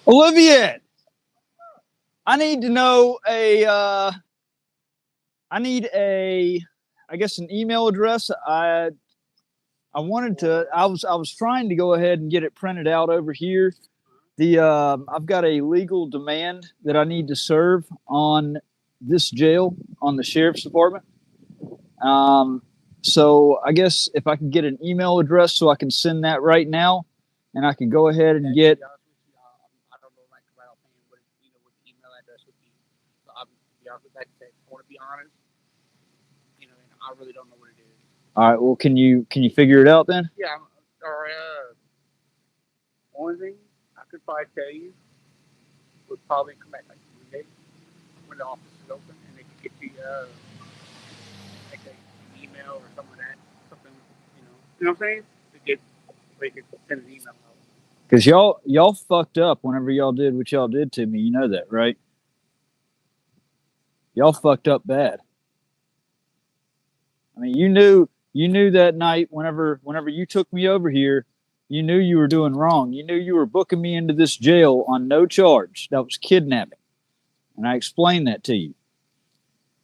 Olivia, I need to know I need I guess an email address. I was trying to go ahead and get it printed out over here. I've got a legal demand that I need to serve on this jail on the sheriff's department. Um, so I guess if I can get an email address so I can send that right now, and I can go ahead and get. I don't know, like right offhand, what what the email address would be. So like I said, I want to be honest, and I really don't know what it is. All right. Well, can you figure it out then? Yeah, or only thing I could probably tell you would probably come back like Monday when the office is open, and they could get you like an email or something like that, something you know what I'm saying? To get where you could send an email out. Because y'all fucked up whenever y'all did what y'all did to me. You know that, right? Y'all fucked up bad. I mean, you knew that night whenever you took me over here, you knew you were doing wrong. You knew you were booking me into this jail on no charge. That was kidnapping. And I explained that to you.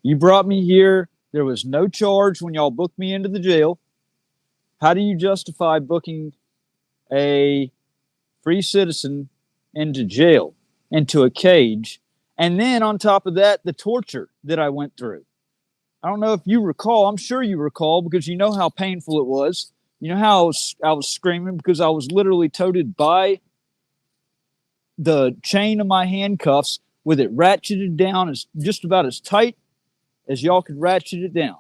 You brought me here. There was no charge when y'all booked me into the jail. How do you justify booking a free citizen into jail, into a cage, and then on top of that, the torture that I went through? I don't know if you recall. I'm sure you recall because you know how painful it was. You know how I was screaming because I was literally toted by the chain of my handcuffs with it ratcheted down as just about as tight as y'all could ratchet it down.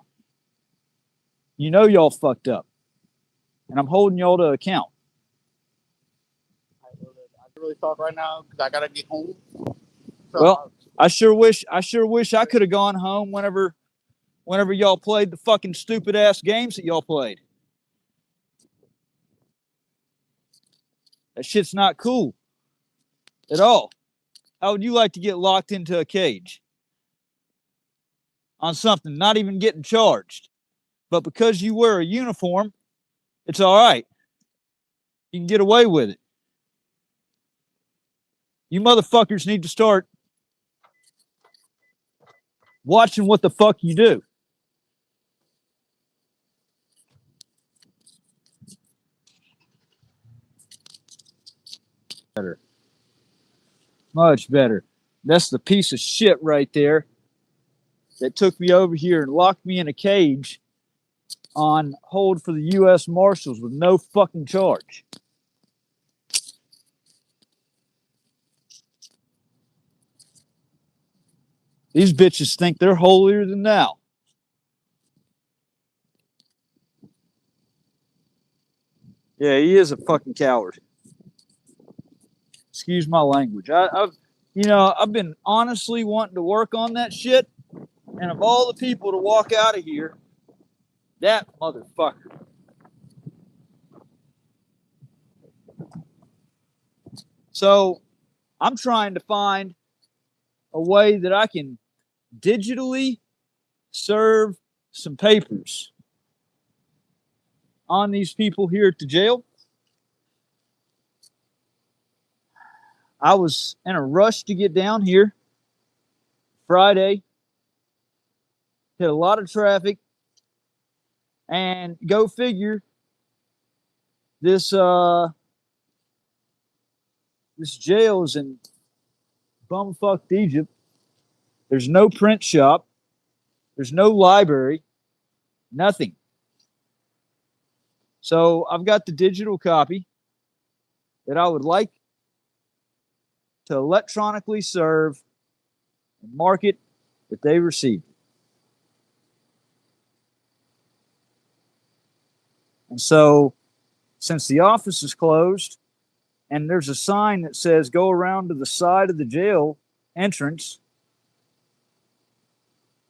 You know y'all fucked up, and I'm holding y'all to account. I can't really talk right now because I gotta get home. So Well, I sure wish I could have gone home whenever y'all played the fucking stupid ass games that y'all played. That shit's not cool at all. How would you like to get locked into a cage on something, not even getting charged? But because you wear a uniform, it's all right. You can get away with it. You motherfuckers need to start watching what the fuck you do. Better. Much better. That's the piece of shit right there that took me over here and locked me in a cage on hold for the U.S. Marshals with no fucking charge. These bitches think they're holier than thou. Yeah, he is a fucking coward. Excuse my language. I've been honestly wanting to work on that shit, and of all the people to walk out of here, that motherfucker. So I'm trying to find a way that I can digitally serve some papers on these people here at the jail. I was in a rush to get down here Friday, hit a lot of traffic, and go figure, this this jail is in bumfucked Egypt. There's no print shop, there's no library, nothing. So I've got the digital copy that I would like to electronically serve and mark it that they received. And so, since the office is closed and there's a sign that says go around to the side of the jail entrance,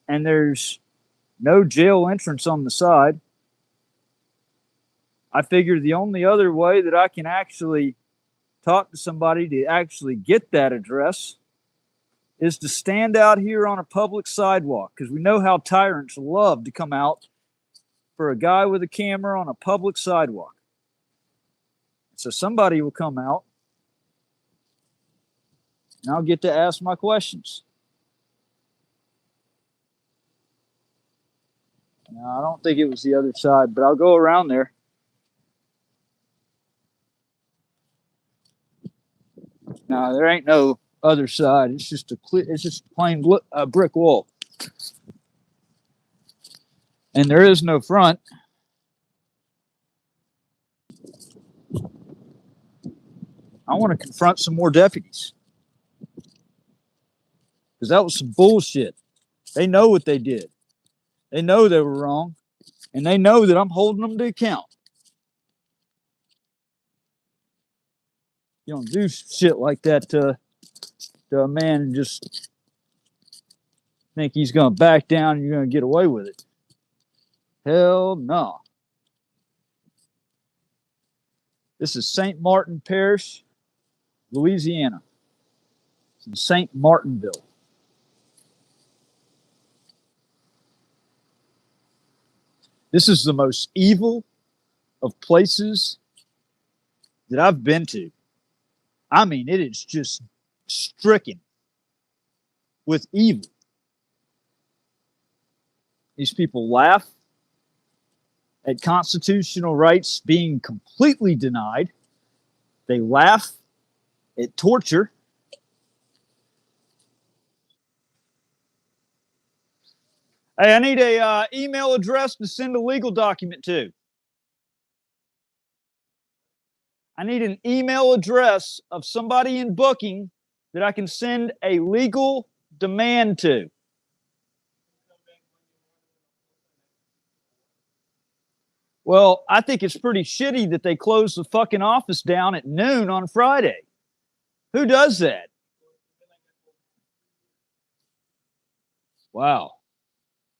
and there's no jail entrance on the side, I figure the only other way that I can actually talk to somebody to actually get that address is to stand out here on a public sidewalk, because we know how tyrants love to come out for a guy with a camera on a public sidewalk. So somebody will come out and I'll get to ask my questions. No, I don't think it was the other side, but I'll go around there. No, there ain't no other side. It's just it's just plain brick wall, and there is no front. I want to confront some more deputies because that was some bullshit. They know what they did. They know they were wrong, and they know that I'm holding them to account. You don't do shit like that to a man and just think he's going to back down and you're going to get away with it. Hell no. This is St. Martin Parish, Louisiana. It's in St. Martinville. This is the most evil of places that I've been to. I mean, it is just stricken with evil. These people laugh at constitutional rights being completely denied. They laugh at torture. Hey, I need a email address to send a legal document to. I need an email address of somebody in booking that I can send a legal demand to. Well, I think it's pretty shitty that they closed the fucking office down at noon on Friday. Who does that? Wow.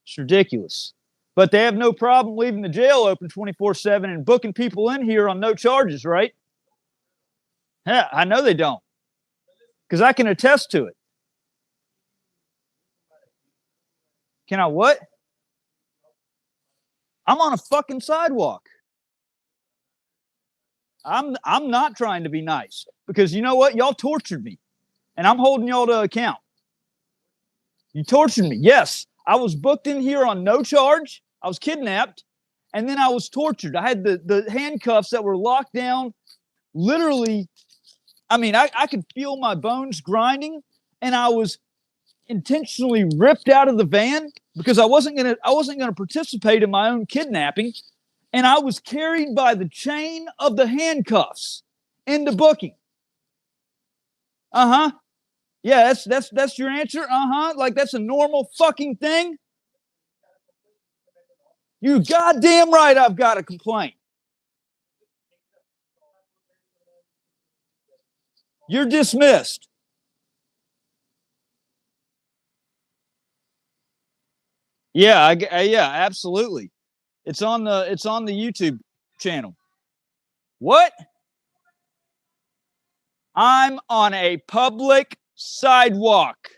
It's ridiculous. But they have no problem leaving the jail open 24/7 and booking people in here on no charges, right? Yeah, I know they don't. Because I can attest to it. Can I what? I'm on a fucking sidewalk. I'm not trying to be nice. Because you know what? Y'all tortured me. And I'm holding y'all to account. You tortured me. Yes. I was booked in here on no charge. I was kidnapped. And then I was tortured. I had the handcuffs that were locked down. Literally, I mean, I could feel my bones grinding. And I was intentionally ripped out of the van because I wasn't gonna participate in my own kidnapping. And I was carried by the chain of the handcuffs into booking. Uh-huh. Yeah, that's your answer. Uh-huh. Like that's a normal fucking thing. You goddamn right I've got a complaint. You're dismissed. Yeah, yeah, absolutely. It's on the YouTube channel. What? I'm on a public sidewalk.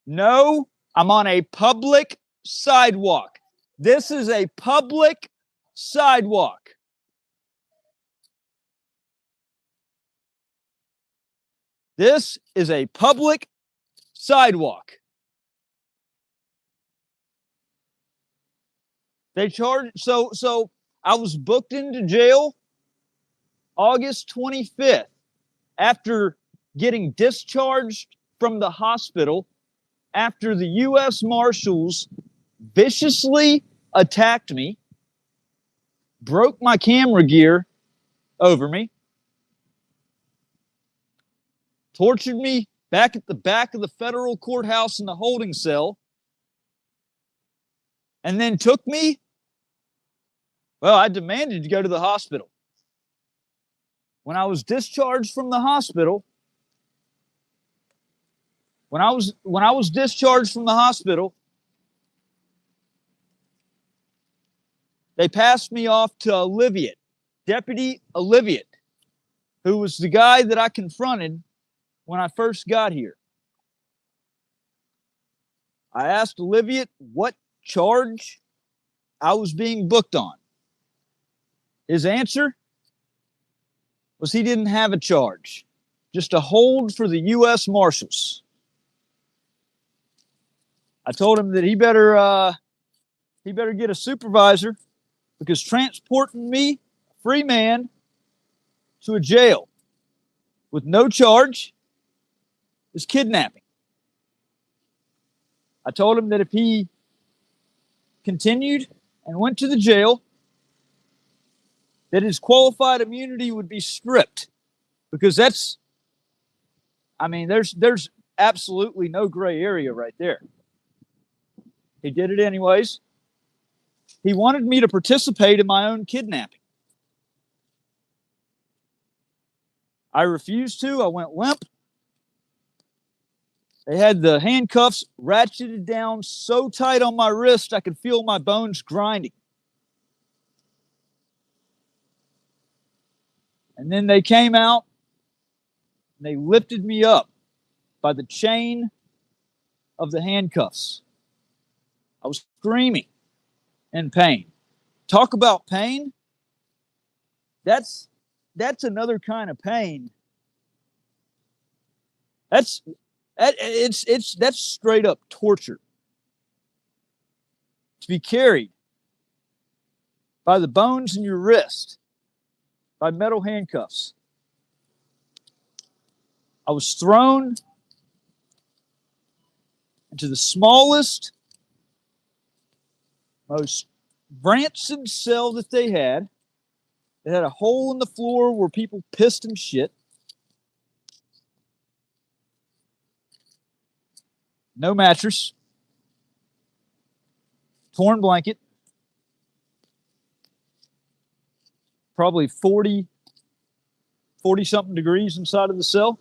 No, I'm on a public sidewalk. This is a public sidewalk. This is a public sidewalk. They charged so I was booked into jail August 25th after getting discharged from the hospital after the U.S. Marshals viciously attacked me, broke my camera gear over me, tortured me back at the back of the federal courthouse in the holding cell, and then took me. Well, I demanded to go to the hospital. When I was discharged from the hospital, when I was discharged from the hospital, they passed me off to Olivier, Deputy Olivier, who was the guy that I confronted when I first got here. I asked Olivier what charge I was being booked on. His answer was he didn't have a charge, just a hold for the U.S. Marshals. I told him that he better get a supervisor, because transporting me, a free man, to a jail with no charge is kidnapping. I told him that if he continued and went to the jail, that his qualified immunity would be stripped, because there's absolutely no gray area right there. He did it anyways. He wanted me to participate in my own kidnapping. I refused to. I went limp. They had the handcuffs ratcheted down so tight on my wrist I could feel my bones grinding. And then they came out and they lifted me up by the chain of the handcuffs. I was screaming in pain. Talk about pain. That's another kind of pain. That's straight up torture. To be carried by the bones in your wrist, by metal handcuffs. I was thrown into the smallest, most rancid cell that they had. It had a hole in the floor where people pissed and shit. No mattress. Torn blanket. Probably 40-something degrees inside of the cell.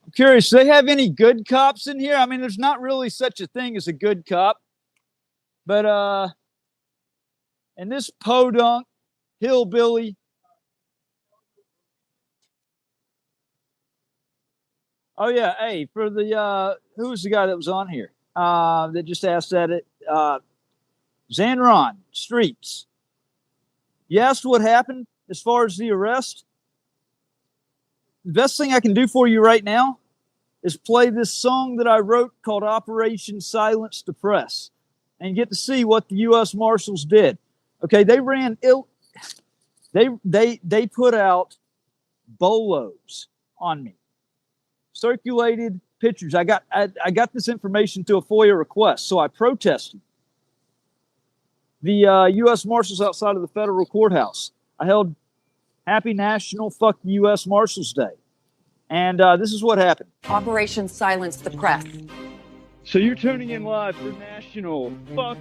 I'm curious, do they have any good cops in here? I mean, there's not really such a thing as a good cop. But and this podunk, hillbilly, oh yeah, hey, for the who was the guy that was on here that just asked that it Zanron Streets. You asked what happened as far as the arrest. The best thing I can do for you right now is play this song that I wrote called Operation Silence the Press, and get to see what the U.S. Marshals did. Okay, they ran they put out bolos on me, circulated pictures. I got this information through a FOIA request, so I protested the U.S. Marshals outside of the federal courthouse. I held Happy National Fuck the U.S. Marshals Day, and this is what happened. Operation Silence the Press. So you're tuning in live for National Fuck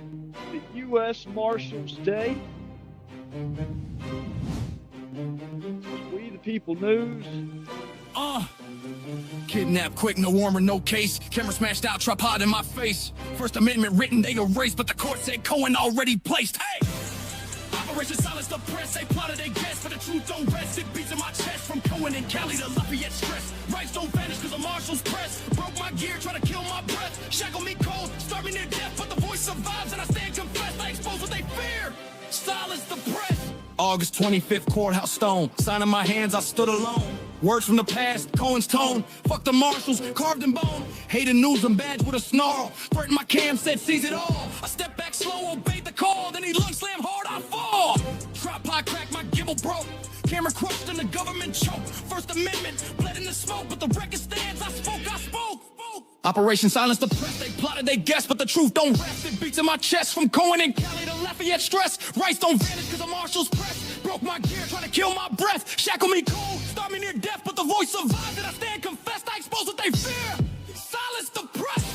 the U.S. Marshals Day. We the People News. Kidnapped quick, no warmer, no case. Camera smashed out, tripod in my face. First Amendment written, they erased, but the court said Cohen already placed. Hey! Operation Silence the Press, they plotted, they guessed, but the truth don't rest. It beats in my chest from Cohen and Cali to Lafayette stress. Rights don't vanish cause the Marshals press. Broke my gear, try to kill my breath. Shackle me cold, start me near death, but the voice survives and I stand confessed. I expose what they fear. Silence the press. August 25th, courthouse stone. Sign in my hands, I stood alone. Words from the past, Cohen's tone. Fuck the Marshals, carved in bone. Hated news and badge with a snarl. Threatened my cam, said seize it all. I stepped back slow, obeyed the call. Then he lung slam hard, I fall. Tripod cracked, my gimbal broke. Camera crushed and the government choked. First Amendment, bled in the smoke, but the record stands. I spoke. Operation Silence the Press, they plotted, they guessed, but the truth don't rest. It beats in my chest from Cohen and Cali to Lafayette stress. Rights don't vanish cause the Marshals press. Broke my gear, trying to kill my breath. Shackle me cold, start me near death, but the voice survives and I stand confessed. I expose what they fear. Silence the press.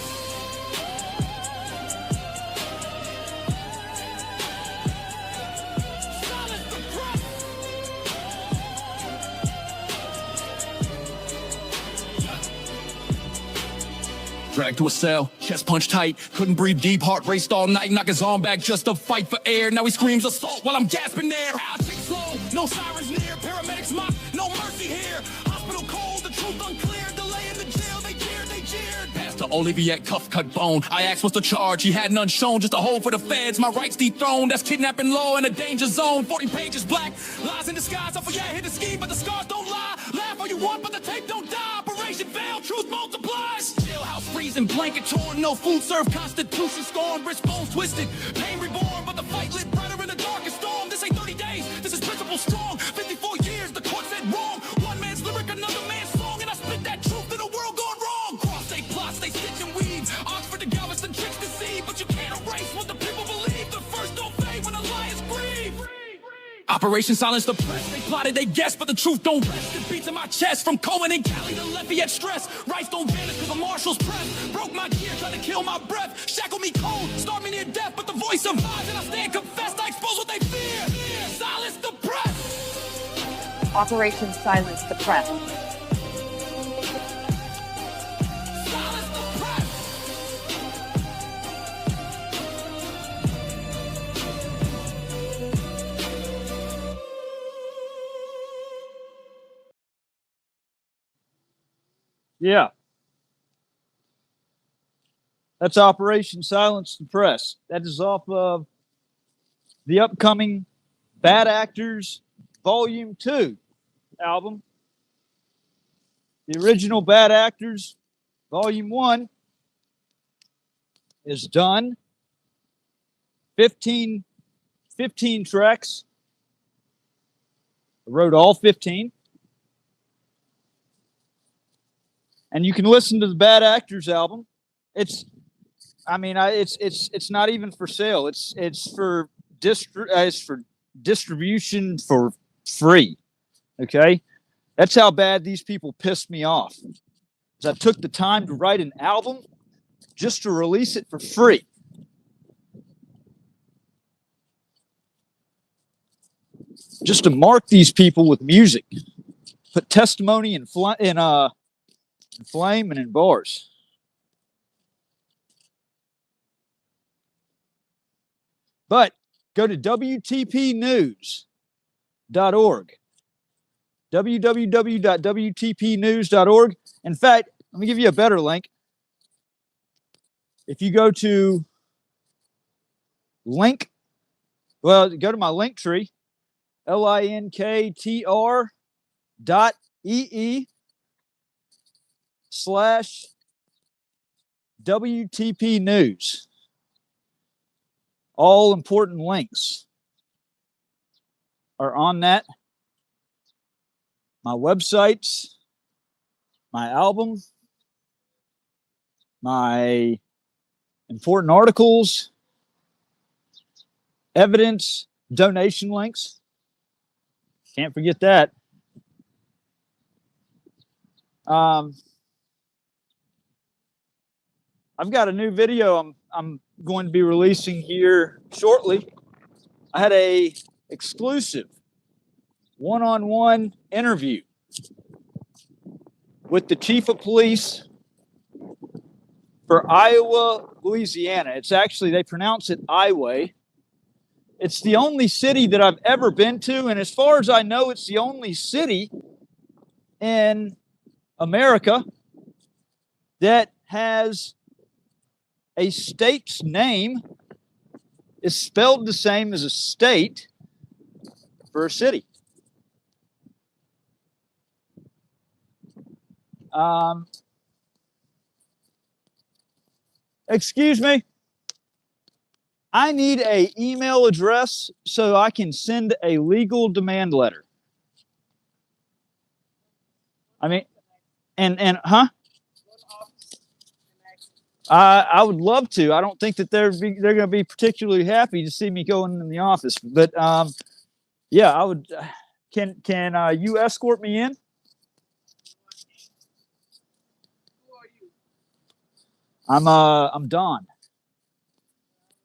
Dragged to a cell, chest punched tight, couldn't breathe deep, heart raced all night, knock his arm back just to fight for air. Now he screams assault while I'm gasping there. I take slow, no sirens near, paramedics mock, no mercy here. Hospital cold, the truth unclear, delay in the jail, they jeered. Past the Olivier cuff cut bone. I asked what's the charge, he had none shown, just a hole for the feds, my rights dethroned. That's kidnapping law in a danger zone. 40 pages black, lies in disguise. I forget, hit the scheme, but the scars don't lie. Laugh all you want, but the tape don't die. Operation fail, truth multiplies. Jailhouse freezing, blanket torn, no food served, constitution scorned, wrist bones twisted, pain reborn, but the fight lit brighter in the darkest storm. This ain't 30 days, this is principle strong. 54 years, the court said wrong. One man's lyric, another man's song, and I spit that truth in a world gone wrong. Cross they plots, they stitch and weed. Oxford to Galveston tricks to see, but you can't erase what the people believe. The first don't fade when the lions breathe. Operation Silence the Press. They plotted, they guessed, but the truth don't rest. It beats in my chest from Cohen and Cali to Lafayette stress. Rights don't vanish cause the Marshals press. Broke my gear, tried to kill my breath. Shackle me cold, start me near death, but the voice survives and I stand confessed. I expose what they fear. Silence the press. Operation Silence the Press. Silence the press. Yeah. That's Operation Silence the Press. That is off of the upcoming Bad Actors Volume 2 album. The original Bad Actors Volume 1 is done. 15 tracks. I wrote all 15. And you can listen to the Bad Actors album. It's not even for sale. It's for distribution for free. Okay, that's how bad these people pissed me off. Is I took the time to write an album just to release it for free. Just to mark these people with music, put testimony in flame and in bars. But go to WTPnews.org. www.wtpnews.org. In fact, let me give you a better link. If you go to go to my link tree, linktr.ee/WTP News. All important links are on that. My websites, my album, my important articles, evidence, donation links. Can't forget that. I've got a new video I'm going to be releasing here shortly. I had a exclusive one-on-one interview with the chief of police for Iowa, Louisiana. It's actually, they pronounce it Iowa. It's the only city that I've ever been to, and as far as I know, it's the only city in America that has a state's name is spelled the same as a state for a city. Excuse me. I need an email address so I can send a legal demand letter. I would love to. I don't think that they're going to be particularly happy to see me going in the office, but yeah, I would. Can you escort me in? I'm Don.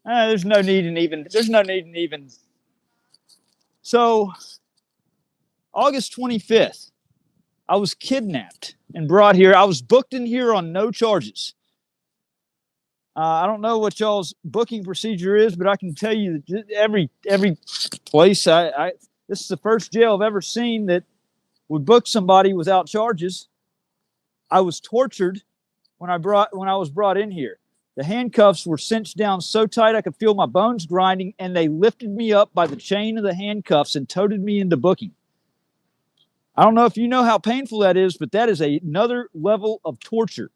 There's no need in even. So, August 25th, I was kidnapped and brought here. I was booked in here on no charges. I don't know what y'all's booking procedure is, but I can tell you that every place this is the first jail I've ever seen that would book somebody without charges. I was tortured when I was brought in here. The handcuffs were cinched down so tight I could feel my bones grinding, and they lifted me up by the chain of the handcuffs and toted me into booking. I don't know if you know how painful that is, but that is another level of torture.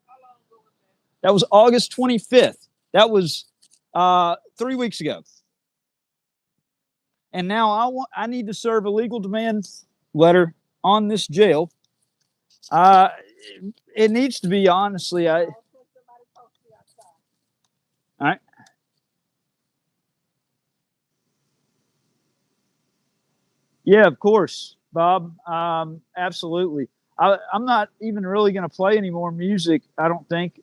That was August 25th. That was 3 weeks ago. And now I need to serve a legal demand letter on this jail. It needs to be, honestly. All right. Yeah, of course, Bob. Absolutely. I'm not even really going to play any more music, I don't think.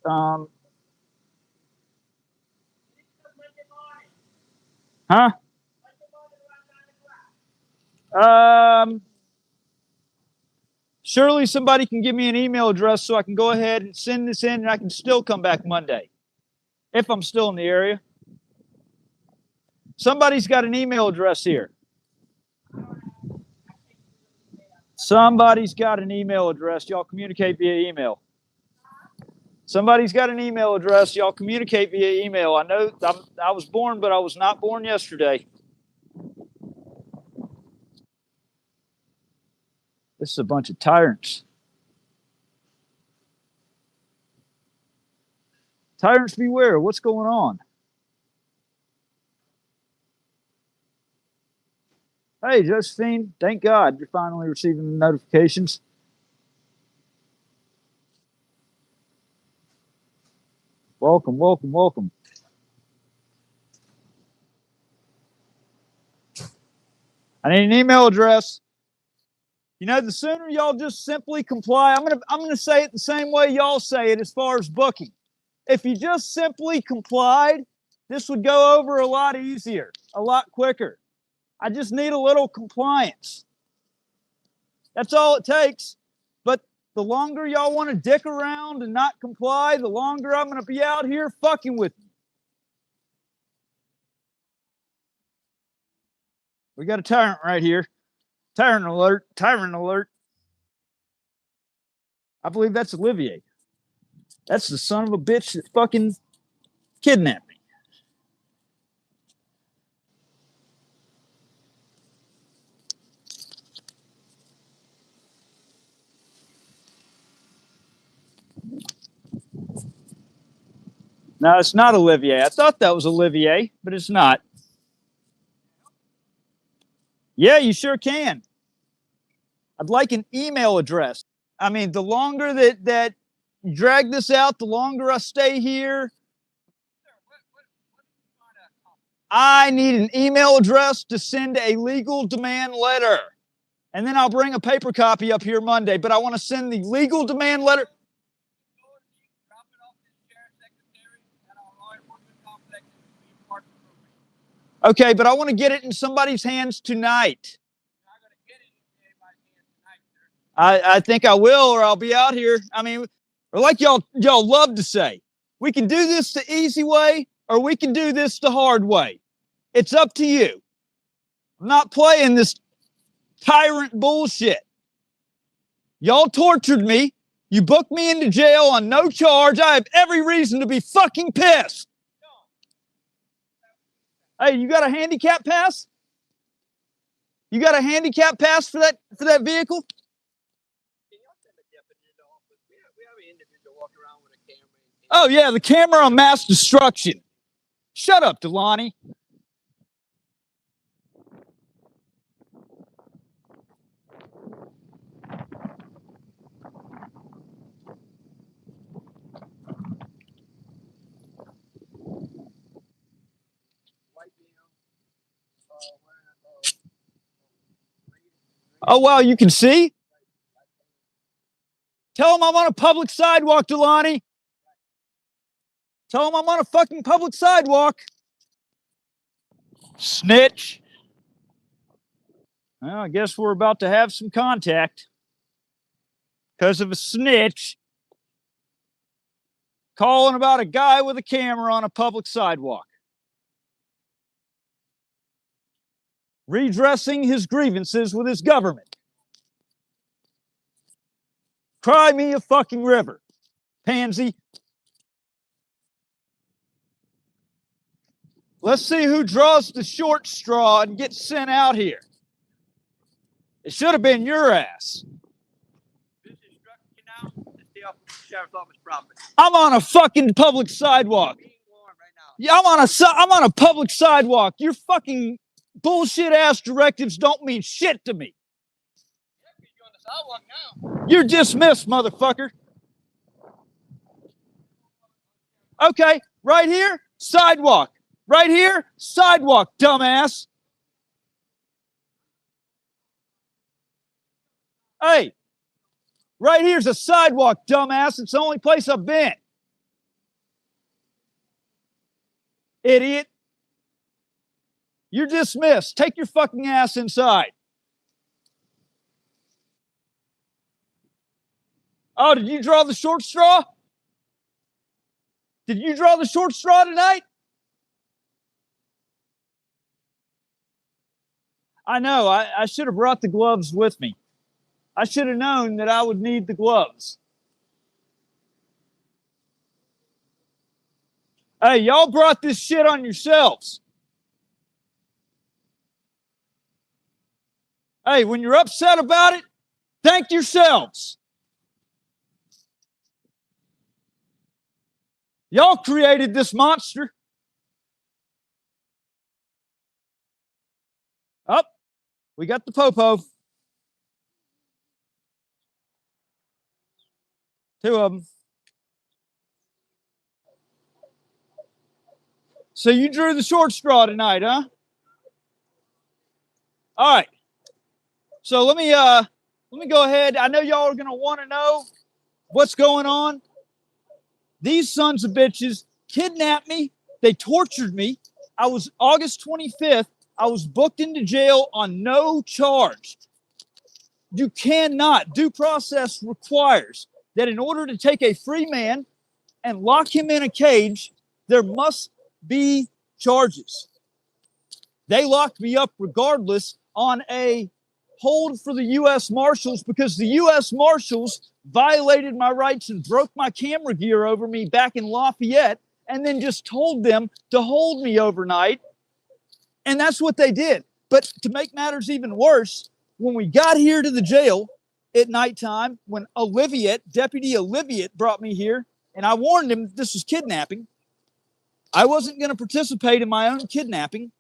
Huh? Surely somebody can give me an email address so I can go ahead and send this in, and I can still come back Monday if I'm still in the area. Somebody's got an email address here. Somebody's got an email address. Y'all communicate via email. Somebody's got an email address. Y'all communicate via email. I know I was born, but I was not born yesterday. This is a bunch of tyrants. Tyrants beware. What's going on? Hey, Josephine. Thank God you're finally receiving the notifications. Welcome, welcome, welcome. I need an email address. You know, the sooner y'all just simply comply, I'm gonna say it the same way y'all say it as far as booking. If you just simply complied, this would go over a lot easier, a lot quicker. I just need a little compliance. That's all it takes. But the longer y'all want to dick around and not comply, the longer I'm going to be out here fucking with you. We got a tyrant right here. Tyrant alert. Tyrant alert. I believe that's Olivier. That's the son of a bitch that fucking kidnapped me. No, it's not Olivier. I thought that was Olivier, but it's not. Yeah, you sure can. I'd like an email address. I mean, the longer that you drag this out, the longer I stay here. I need an email address to send a legal demand letter. And then I'll bring a paper copy up here Monday, but I want to send the legal demand letter. Okay, but I want to get it in somebody's hands tonight. I think I will, or I'll be out here. I mean, or like y'all love to say, we can do this the easy way, or we can do this the hard way. It's up to you. I'm not playing this tyrant bullshit. Y'all tortured me. You booked me into jail on no charge. I have every reason to be fucking pissed. Hey, you got a handicap pass? You got a handicap pass for that vehicle? Oh yeah, the camera on mass destruction. Shut up, Delani. Oh wow, you can see? Tell him I'm on a public sidewalk, Delani. Tell him I'm on a fucking public sidewalk. Snitch. Well, I guess we're about to have some contact. Because of a snitch calling about a guy with a camera on a public sidewalk. Redressing his grievances with his government. Cry me a fucking river, pansy. Let's see who draws the short straw and gets sent out here. It should have been your ass. This instructs you now to stay off the sheriff's office property. I'm on a fucking public sidewalk. Being warned right now. Yeah, I'm on a public sidewalk. Your fucking bullshit ass directives don't mean shit to me. You're on the sidewalk now. You're dismissed, motherfucker. Okay, right here, sidewalk. Right here, sidewalk, dumbass. Hey, right here's a sidewalk, dumbass. It's the only place I've been. Idiot. You're dismissed. Take your fucking ass inside. Oh, did you draw the short straw? Did you draw the short straw tonight? I know. I should have brought the gloves with me. I should have known that I would need the gloves. Hey, y'all brought this shit on yourselves. Hey, when you're upset about it, thank yourselves. Y'all created this monster. Up. We got the popo. Two of them. So you drew the short straw tonight, huh? All right. So let me go ahead. I know y'all are gonna want to know what's going on. These sons of bitches kidnapped me. They tortured me. I was August 25th. I was booked into jail on no charge. You cannot. Due process requires that in order to take a free man and lock him in a cage, there must be charges. They locked me up regardless on a hold for the U.S. Marshals because the U.S. Marshals violated my rights and broke my camera gear over me back in Lafayette and then just told them to hold me overnight. And that's what they did. But to make matters even worse, when we got here to the jail at nighttime, when Deputy Olivier brought me here, and I warned him this was kidnapping, I wasn't going to participate in my own kidnapping.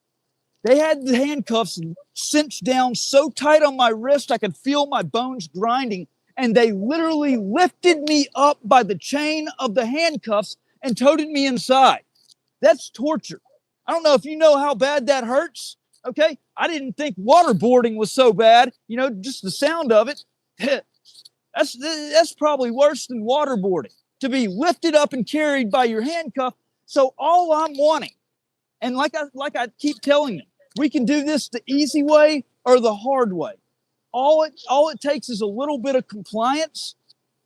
They had the handcuffs cinched down so tight on my wrist I could feel my bones grinding, and they literally lifted me up by the chain of the handcuffs and toted me inside. That's torture. I don't know if you know how bad that hurts, okay? I didn't think waterboarding was so bad. You know, just the sound of it, that's probably worse than waterboarding, to be lifted up and carried by your handcuff. So all I'm wanting, and like I keep telling them, we can do this the easy way or the hard way. All it takes is a little bit of compliance.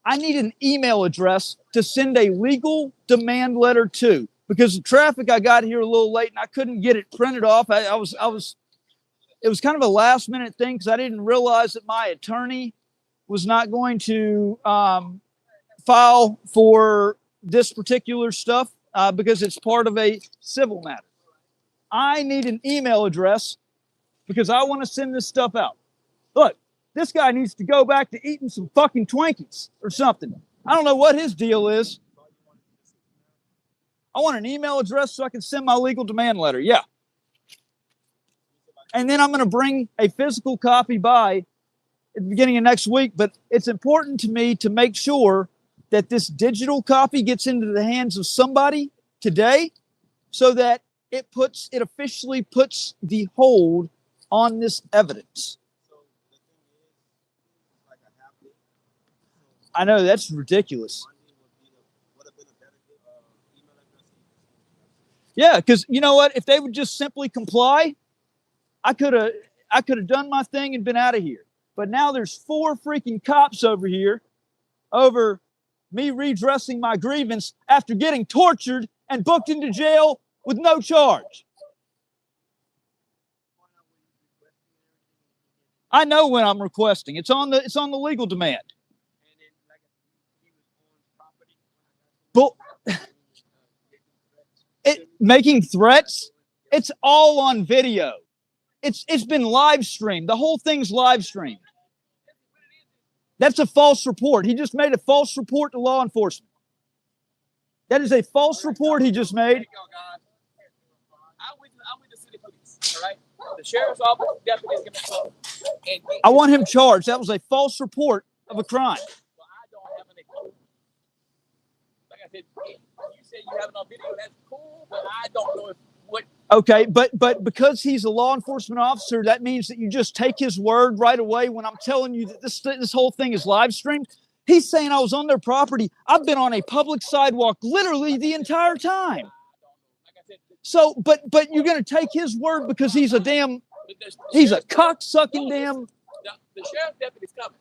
I need an email address to send a legal demand letter to, because the traffic, I got here a little late and I couldn't get it printed off. It was kind of a last minute thing because I didn't realize that my attorney was not going to file for this particular stuff because it's part of a civil matter. I need an email address because I want to send this stuff out. Look, this guy needs to go back to eating some fucking Twinkies or something. I don't know what his deal is. I want an email address so I can send my legal demand letter. Yeah. And then I'm going to bring a physical copy by at the beginning of next week. But it's important to me to make sure that this digital copy gets into the hands of somebody today so that it officially puts the hold on this evidence. I know that's ridiculous. Yeah, because you know what? If they would just simply comply, I could have done my thing and been out of here. But now there's 4 freaking cops over here over me redressing my grievance after getting tortured and booked into jail with no charge. I know when I'm requesting. It's on the legal demand. But making threats, It's all on video. It's been live streamed. The whole thing's live streamed. That's a false report. He just made a false report to law enforcement. That is a false report he just made. I'm with the city police, all right? The sheriff's office deputy is going to come. I want him charged. That was a false report of a crime. Well, I don't have any clue. Like I said, you said you have it on video. That's cool, but I don't know if what. Okay, but because he's a law enforcement officer, that means that you just take his word right away when I'm telling you that this whole thing is live streamed. He's saying I was on their property. I've been on a public sidewalk literally the entire time. So, but you're going to take his word because he's a cock-sucking damn. The sheriff's deputy's coming.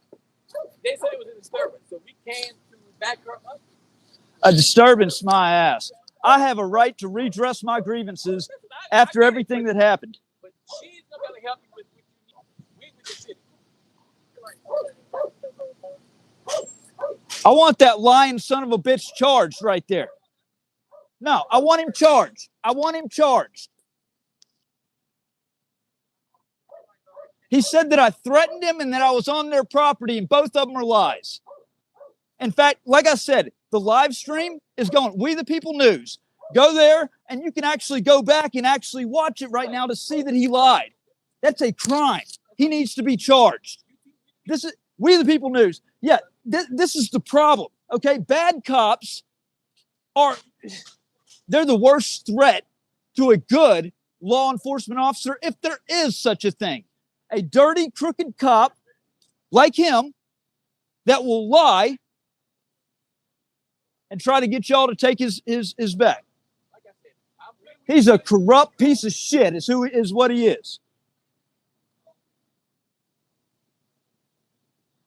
They said it was a disturbance, so we came to back her up. A disturbance, my ass. I have a right to redress my grievances after everything that happened. But she's not going to help you with the city. I want that lying son of a bitch charged right there. No, I want him charged. I want him charged. He said that I threatened him and that I was on their property, and both of them are lies. In fact, like I said, the live stream is going, We the People News. Go there, and you can actually go back and actually watch it right now to see that he lied. That's a crime. He needs to be charged. This is We the People News. Yeah, this is the problem, okay? Bad cops they're the worst threat to a good law enforcement officer, if there is such a thing. A dirty, crooked cop like him that will lie and try to get y'all to take his back. He's a corrupt piece of shit is what he is.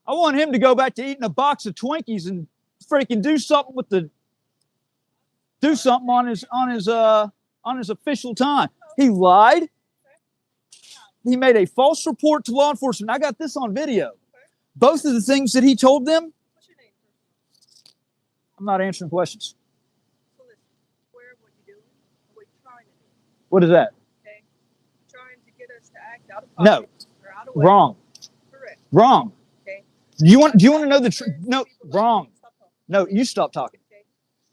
I want him to go back to eating a box of Twinkies and freaking do something on his official time. He lied. He made a false report to law enforcement. I got this on video. Both of the things that he told them. What's your name? I'm not answering questions. So listen, where, what you doing, what you trying to do. What is that? Okay? Trying to get us to act out of pocket. No. Or out of way. Wrong. Correct. Wrong. Okay. Do you want to know the truth? No, wrong. No, you stop talking. Okay.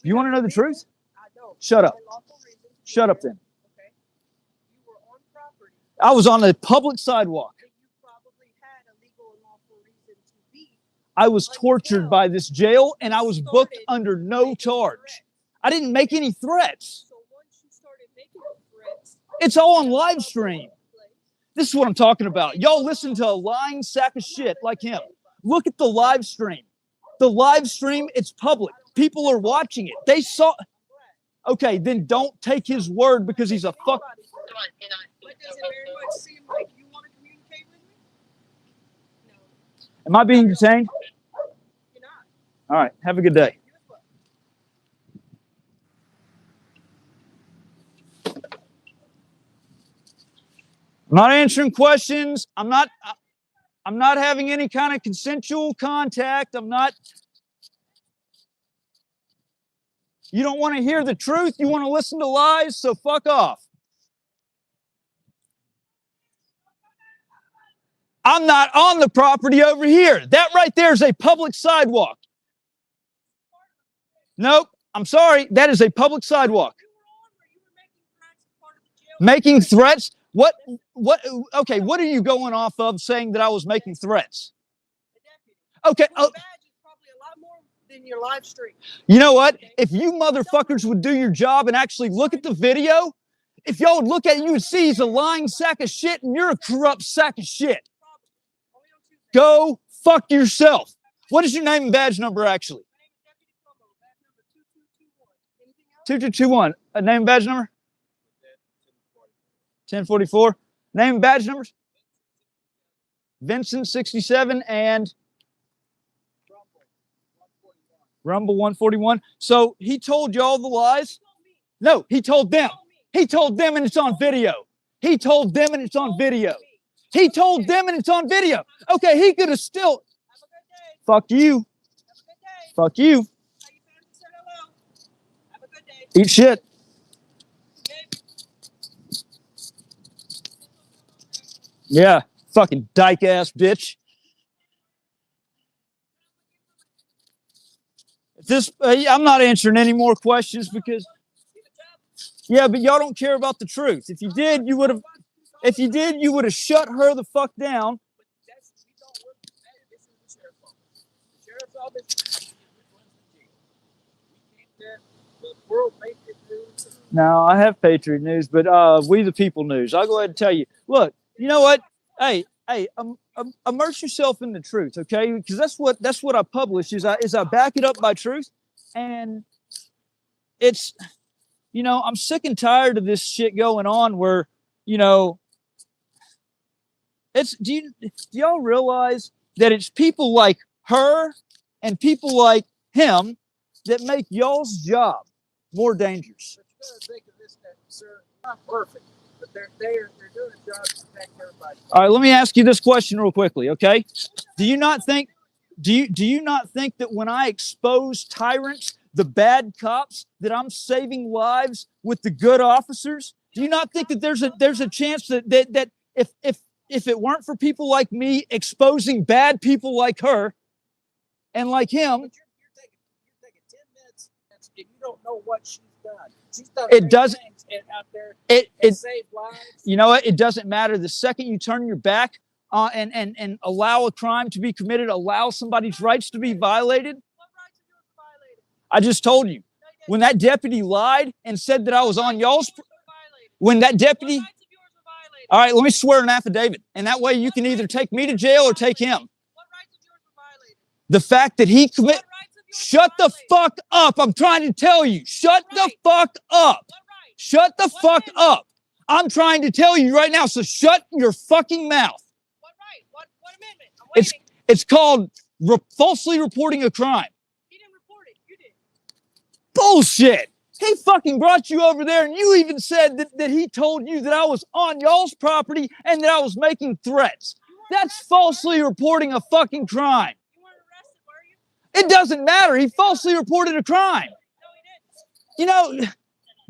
Do you want to know the truth? I don't. Shut up. Lawful reasons. Shut up then. Okay. You were on property. I was on a public sidewalk. That you probably had a legal and lawful reason to be. I was tortured by this jail and I was booked under no charge. I didn't make any threats. So once you started making threats, It's all on live stream. This is what I'm talking about. Y'all listen to a lying sack of shit like him. Look at the live stream. The live stream, it's public. People are watching it. They saw. Okay, then don't take his word because he's a fuck. But does it very much seem like you want to communicate with me? No, Am I being detained? you're not. All right, have a good day. You as well. I'm not answering questions. I'm not having any kind of consensual contact. You don't want to hear the truth. You want to listen to lies, so fuck off. I'm not on the property over here. That right there is a public sidewalk. Nope, I'm sorry. That is a public sidewalk. You were on where you were making threats as part of the jail. Making threats? Okay, what are you going off of saying that I was making threats? The deputy. Okay, Your badge is probably a lot more than your live stream. you know what? If you motherfuckers would do your job and actually look at the video, if y'all would look at it, you would see he's a lying sack of shit and you're a corrupt sack of shit. Only on Tuesday. Go fuck yourself. What is your name and badge number actually? My name is Deputy Colombo. Badge number 2221. Anything else? 2221. A name and badge number? 1044. Name and badge numbers? Vincent 67 and Rumble 141. So he told y'all the lies? No, he told them. He told them and it's on video. He told them and it's on video. He told them and it's on video. Okay, he could have still. Have a good day. Fuck you. Have a good day. Fuck you. How you family said hello. Have a good day. Eat shit. Okay. Yeah, fucking dyke ass bitch. I'm not answering any more questions because, yeah, but y'all don't care about the truth. If you did, you would have. If you did, you would have shut her the fuck down. This is the sheriff's office. The sheriff's office runs the jail. We can't look world patriot news. No, I have Patriot News, but We the People News. I'll go ahead and tell you. Look, you know what? Hey, immerse yourself in the truth, okay? Because that's what I publish is I back it up by truth, and it's I'm sick and tired of this shit going on where you know it's do y'all realize that it's people like her and people like him that make y'all's job more dangerous. But you gotta think of this, sir. Not perfect, but they're doing a job to protect everybody. All right, let me ask you this question real quickly, okay? Do you not think that when I expose tyrants, the bad cops, that I'm saving lives with the good officers? Do you not think that there's a chance that if it weren't for people like me exposing bad people like her and like him, But you're taking 10 minutes and you don't know what she's done. She's done it doesn't out there it saved lives. you know what? It doesn't matter. The second you turn your back and allow a crime to be committed, allow somebody's rights to be violated. What rights of yours were violated? I just told you. No, you didn't. When that deputy lied and said that I was on y'all's, What rights of yours were violated? when that deputy, What rights of yours were violated? all right, let me swear an affidavit. And that way you can either take me to jail or take him. What rights of yours were violated? The fact that he commit, What rights of yours shut were the violated? fuck up. I'm trying to tell you. Shut the fuck up. What right? Shut the What fuck amendment? up. I'm trying to tell you right now. So shut your fucking mouth. What right? What amendment? I'm It's waiting. it's called falsely reporting a crime. He didn't report it. You did. Bullshit. He fucking brought you over there and you even said that he told you that I was on y'all's property and that I was making threats. You weren't That's arrested, falsely were you? reporting a fucking crime. You weren't arrested, were you? It doesn't matter. He falsely reported a crime. No, he didn't. You know,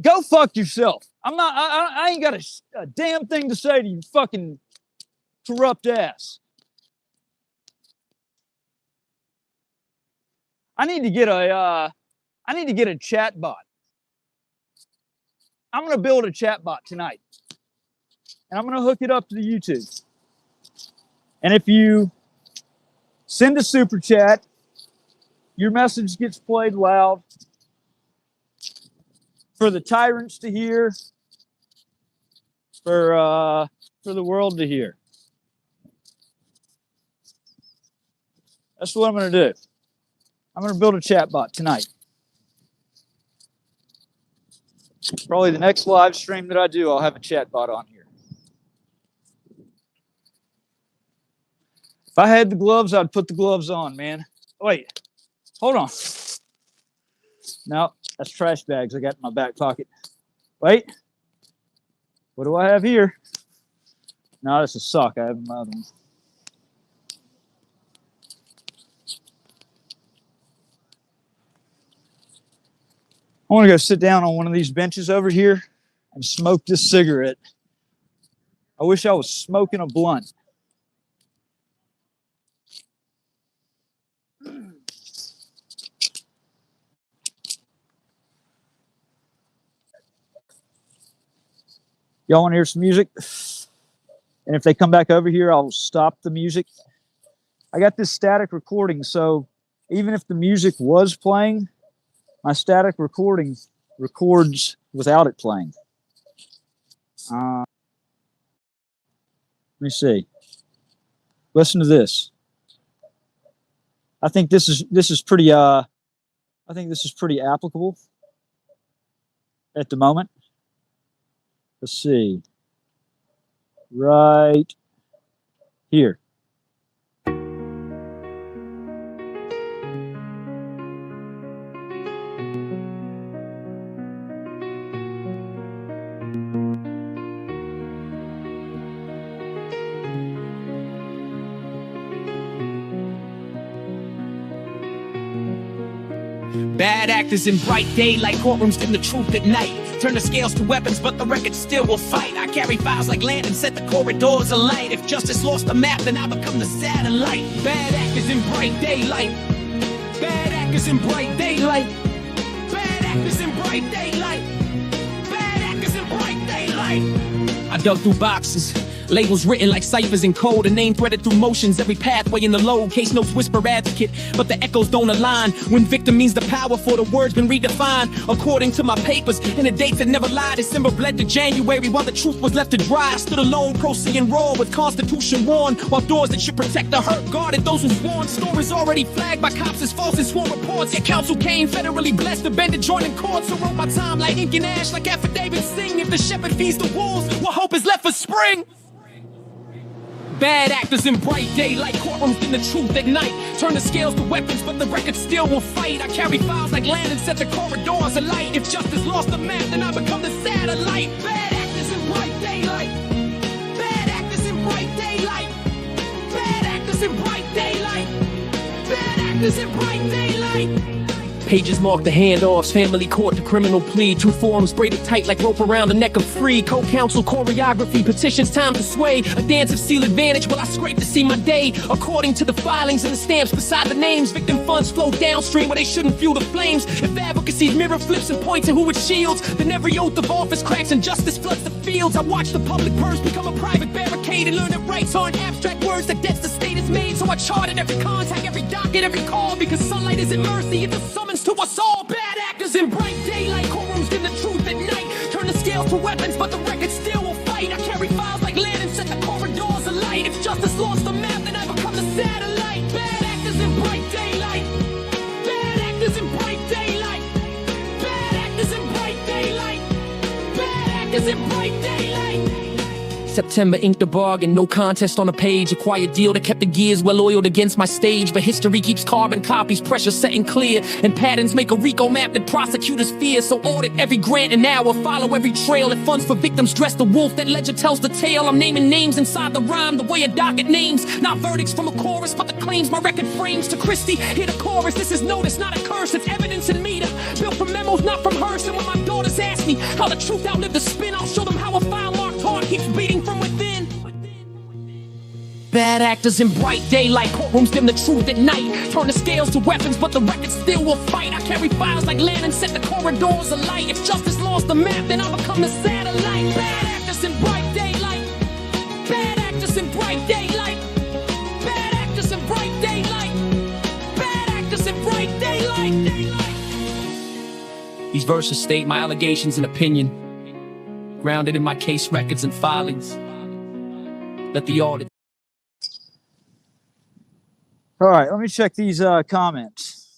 go fuck yourself. I ain't got a damn thing to say to you fucking corrupt ass. I need to get a chat bot. I'm going to build a chat bot tonight. And I'm going to hook it up to the YouTube. And if you send a super chat, your message gets played loud for the tyrants to hear, for the world to hear. That's what I'm going to do. I'm going to build a chat bot tonight. Probably the next live stream that I do, I'll have a chat bot on here. If I had the gloves, I'd put the gloves on, man. Wait, hold on. No, that's trash bags I got in my back pocket. Wait, what do I have here? No, that's a sock I have in my other one. I want to go sit down on one of these benches over here and smoke this cigarette. I wish I was smoking a blunt. Y'all want to hear some music? And if they come back over here, I'll stop the music. I got this static recording, so even if the music was playing, my static recording records without it playing. Let me see. Listen to this. I think this is pretty applicable at the moment. Let's see. Right here. Bad actors in bright daylight, courtrooms dim the truth at night. Turn the scales to weapons, but the record still will fight. I carry files like land and set the corridors alight. If justice lost the map, then I become the satellite. Bad actors in bright daylight. Bad actors in bright daylight. Bad actors in bright daylight. Bad actors in bright daylight. I dug through boxes. Labels written like ciphers in code, a name threaded through motions, every pathway in the load. Case notes whisper advocate, but the echoes don't align. When victim means the power for the words been redefined. According to my papers, and the dates that never lied, December bled to January while the truth was left to dry. I stood alone, proceeding raw with Constitution worn, while doors that should protect the hurt guarded those who sworn. Stories already flagged by cops as false and sworn reports. Yet counsel came federally blessed to bend the joint in court. So wrote my time like ink and ash, like affidavits sing. If the shepherd feeds the wolves, what hope is left for spring? Bad actors in bright daylight, courtrooms dim the truth at night. Turn the scales to weapons, but the record still will fight. I carry files like land and set the corridors alight. If justice lost the map, then I become the satellite. Bad actors in bright daylight. Bad actors in bright daylight. Bad actors in bright daylight. Bad actors in bright daylight. Pages mark the handoffs, family court to criminal plea. Two forms braided tight like rope around the neck of free. Co-counsel choreography, petitions time to sway. A dance of seal advantage while I scrape to see my day. According to the filings and the stamps beside the names, victim funds flow downstream where they shouldn't fuel the flames. If advocacy's mirror flips and points at who it shields, then every oath of office cracks and justice floods the fields. I watch the public purse become a private barricade and learn that rights aren't abstract words, that debts the state has made. So I charted every contact, every docket, every call, because sunlight isn't mercy, it's a summons to us all. Bad actors in bright daylight, courtrooms dim the truth at night. Turn the scales to weapons, but the record still will fight. I carry files like land and set the corridors alight. If justice lost the map, then I become the satellite. Bad actors in bright daylight. Bad actors in bright daylight. Bad actors in bright daylight. Bad actors in bright daylight. September inked the bargain, no contest on a page. A quiet deal that kept the gears well oiled against my stage. But history keeps carbon copies, pressure setting clear. And patterns make a RICO map that prosecutors fear. So audit every grant and hour, follow every trail. That funds for victims dress the wolf, that ledger tells the tale. I'm naming names inside the rhyme, the way a docket names. Not verdicts from a chorus, but the claims my record frames. To Christie, hear the chorus, this is notice, not a curse. It's evidence in meter, built from memos, not from hearse. And when my daughters ask me how the truth outlived the spin, I'll show them how a file marked heart keeps beating from within. Bad actors in bright daylight, courtrooms dim the truth at night. Turn the scales to weapons, but the record still will fight. I carry files like land and set the corridors alight. If justice lost the map, then I'll become the satellite. Bad actors in bright daylight. Bad actors in bright daylight. Bad actors in bright daylight. Bad actors in bright daylight. These verses state my allegations and opinion, grounded in my case records and filings. Let the audit. All right, let me check these comments.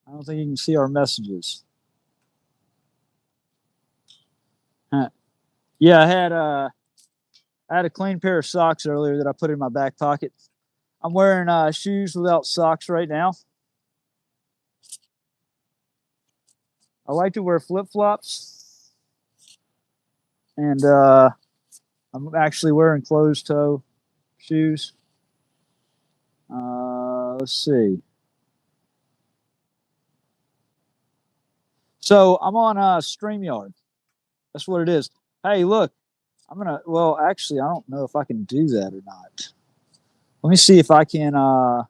I don't think you can see our messages. Yeah, I had a clean pair of socks earlier that I put in my back pocket. I'm wearing shoes without socks right now. I like to wear flip-flops. And I'm actually wearing closed-toe shoes. Let's see. So I'm on StreamYard. That's what it is. Hey, look, well, actually, I don't know if I can do that or not. Let me see if I can, let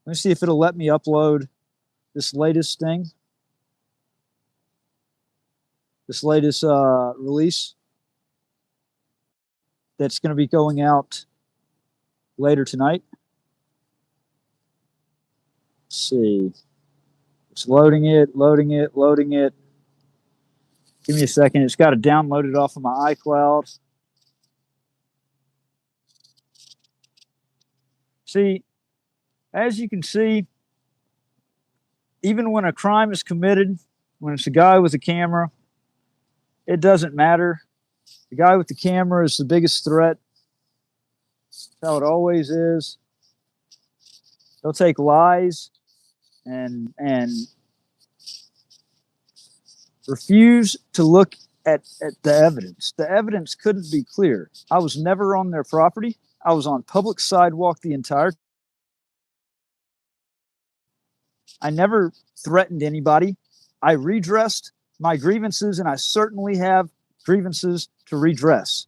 me see if it'll let me upload this latest thing. This latest release that's going to be going out later tonight. Let's see. It's loading it. Give me a second. It's got to download it off of my iCloud. See, as you can see, even when a crime is committed, when it's a guy with a camera, it doesn't matter. The guy with the camera is the biggest threat. That's how it always is. They'll take lies and refuse to look at the evidence. The evidence couldn't be clear. I was never on their property. I was on public sidewalk the entire I never threatened anybody. I redressed my grievances, and I certainly have grievances to redress.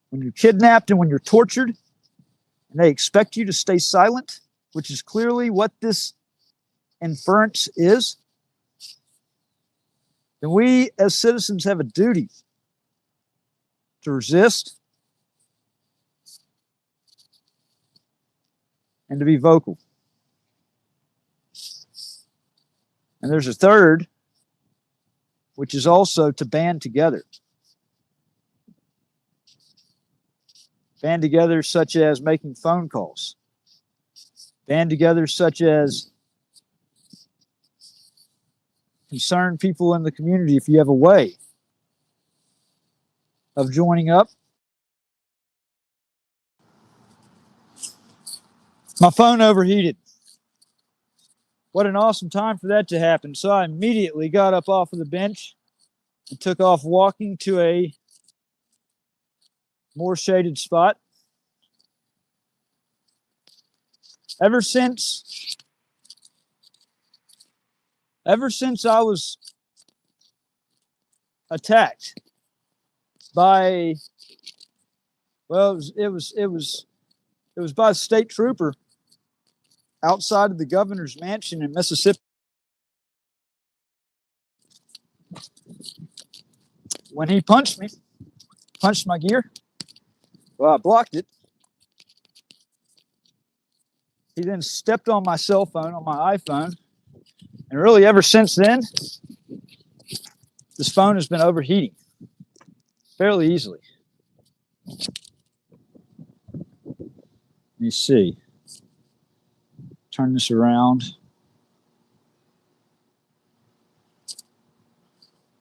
When you're kidnapped and when you're tortured, and they expect you to stay silent, which is clearly what this inference is, then we as citizens have a duty to resist and to be vocal. And there's a third, which is also to band together. Band together such as making phone calls. Band together such as concern people in the community if you have a way of joining up. My phone overheated. What an awesome time for that to happen. So I immediately got up off of the bench and took off walking to a more shaded spot. Ever since I was attacked by, well, it was by a state trooper outside of the governor's mansion in Mississippi. When he punched my gear, well, I blocked it. He then stepped on my cell phone, on my iPhone, and really ever since then, this phone has been overheating fairly easily. Let me see. Turn this around. Let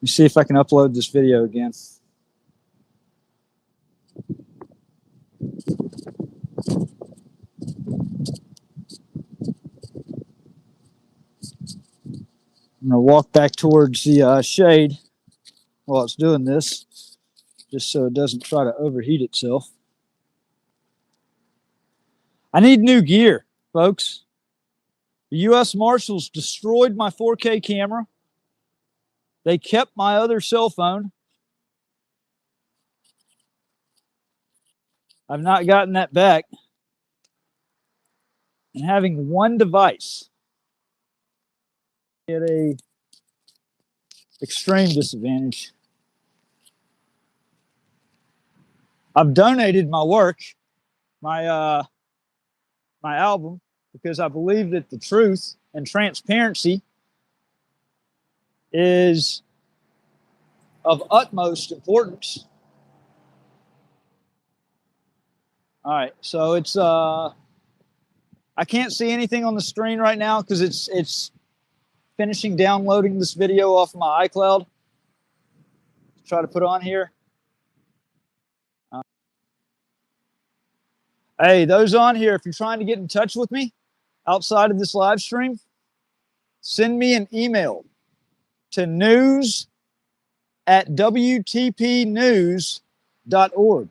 me see if I can upload this video again. I'm going to walk back towards the shade while it's doing this, just so it doesn't try to overheat itself. I need new gear, folks. The U.S. Marshals destroyed my 4K camera. They kept my other cell phone. I've not gotten that back. And having one device at a extreme disadvantage. I've donated my work, my album, because I believe that the truth and transparency is of utmost importance. All right, so it's I can't see anything on the screen right now because it's finishing downloading this video off of my iCloud. Try to put on here. Hey, those on here, if you're trying to get in touch with me outside of this live stream, send me an email to news@wtpnews.org.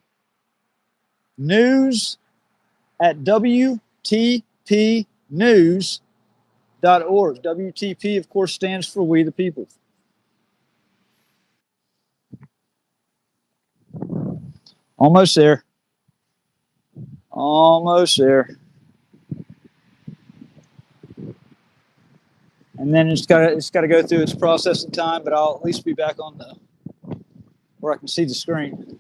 news@wtpnews.org. WTP, of course, stands for We the People. Almost there. Almost there. And then it's got to go through its processing time, but I'll at least be back on the where I can see the screen.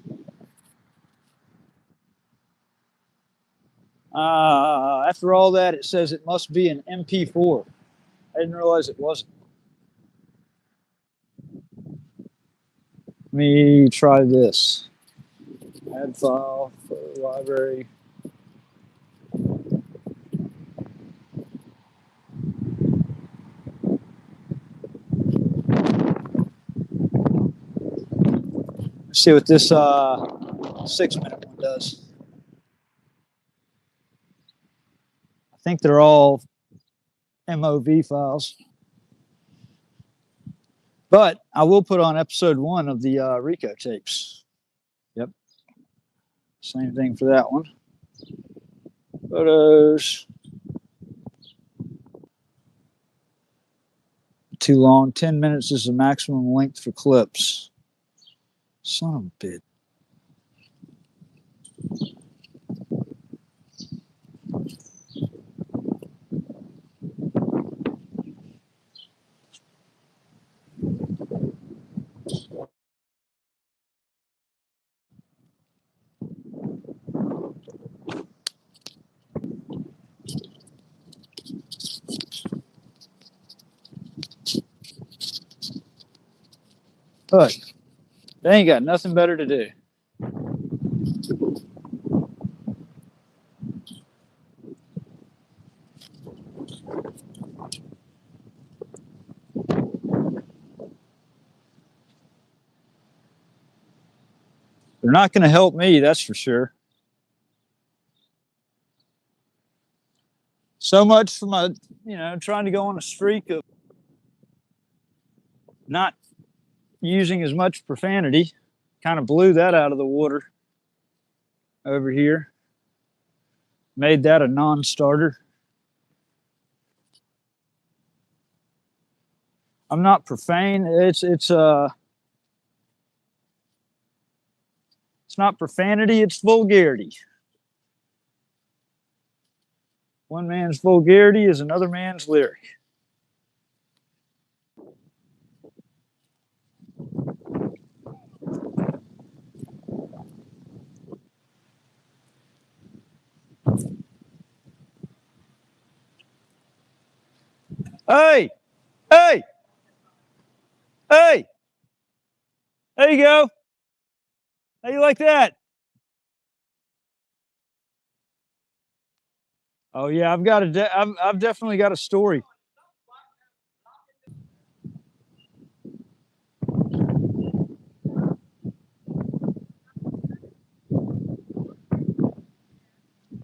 After all that, it says it must be an MP4. I didn't realize it wasn't. Let me try this. Add file for library. Let's see what this 6-minute one does. I think they're all MOV files. But I will put on episode 1 of the Rico tapes. Yep. Same thing for that one. Photos. Too long. 10 minutes is the maximum length for clips. Son of a bitch. Look, they ain't got nothing better to do. They're not going to help me, that's for sure. So much for my, trying to go on a streak of not using as much profanity. Kind of blew that out of the water over here. Made that a non-starter. I'm not profane. It's not profanity, it's vulgarity. One man's vulgarity is another man's lyric. Hey! Hey! Hey! There you go. How you like that? Oh yeah, I've definitely got a story.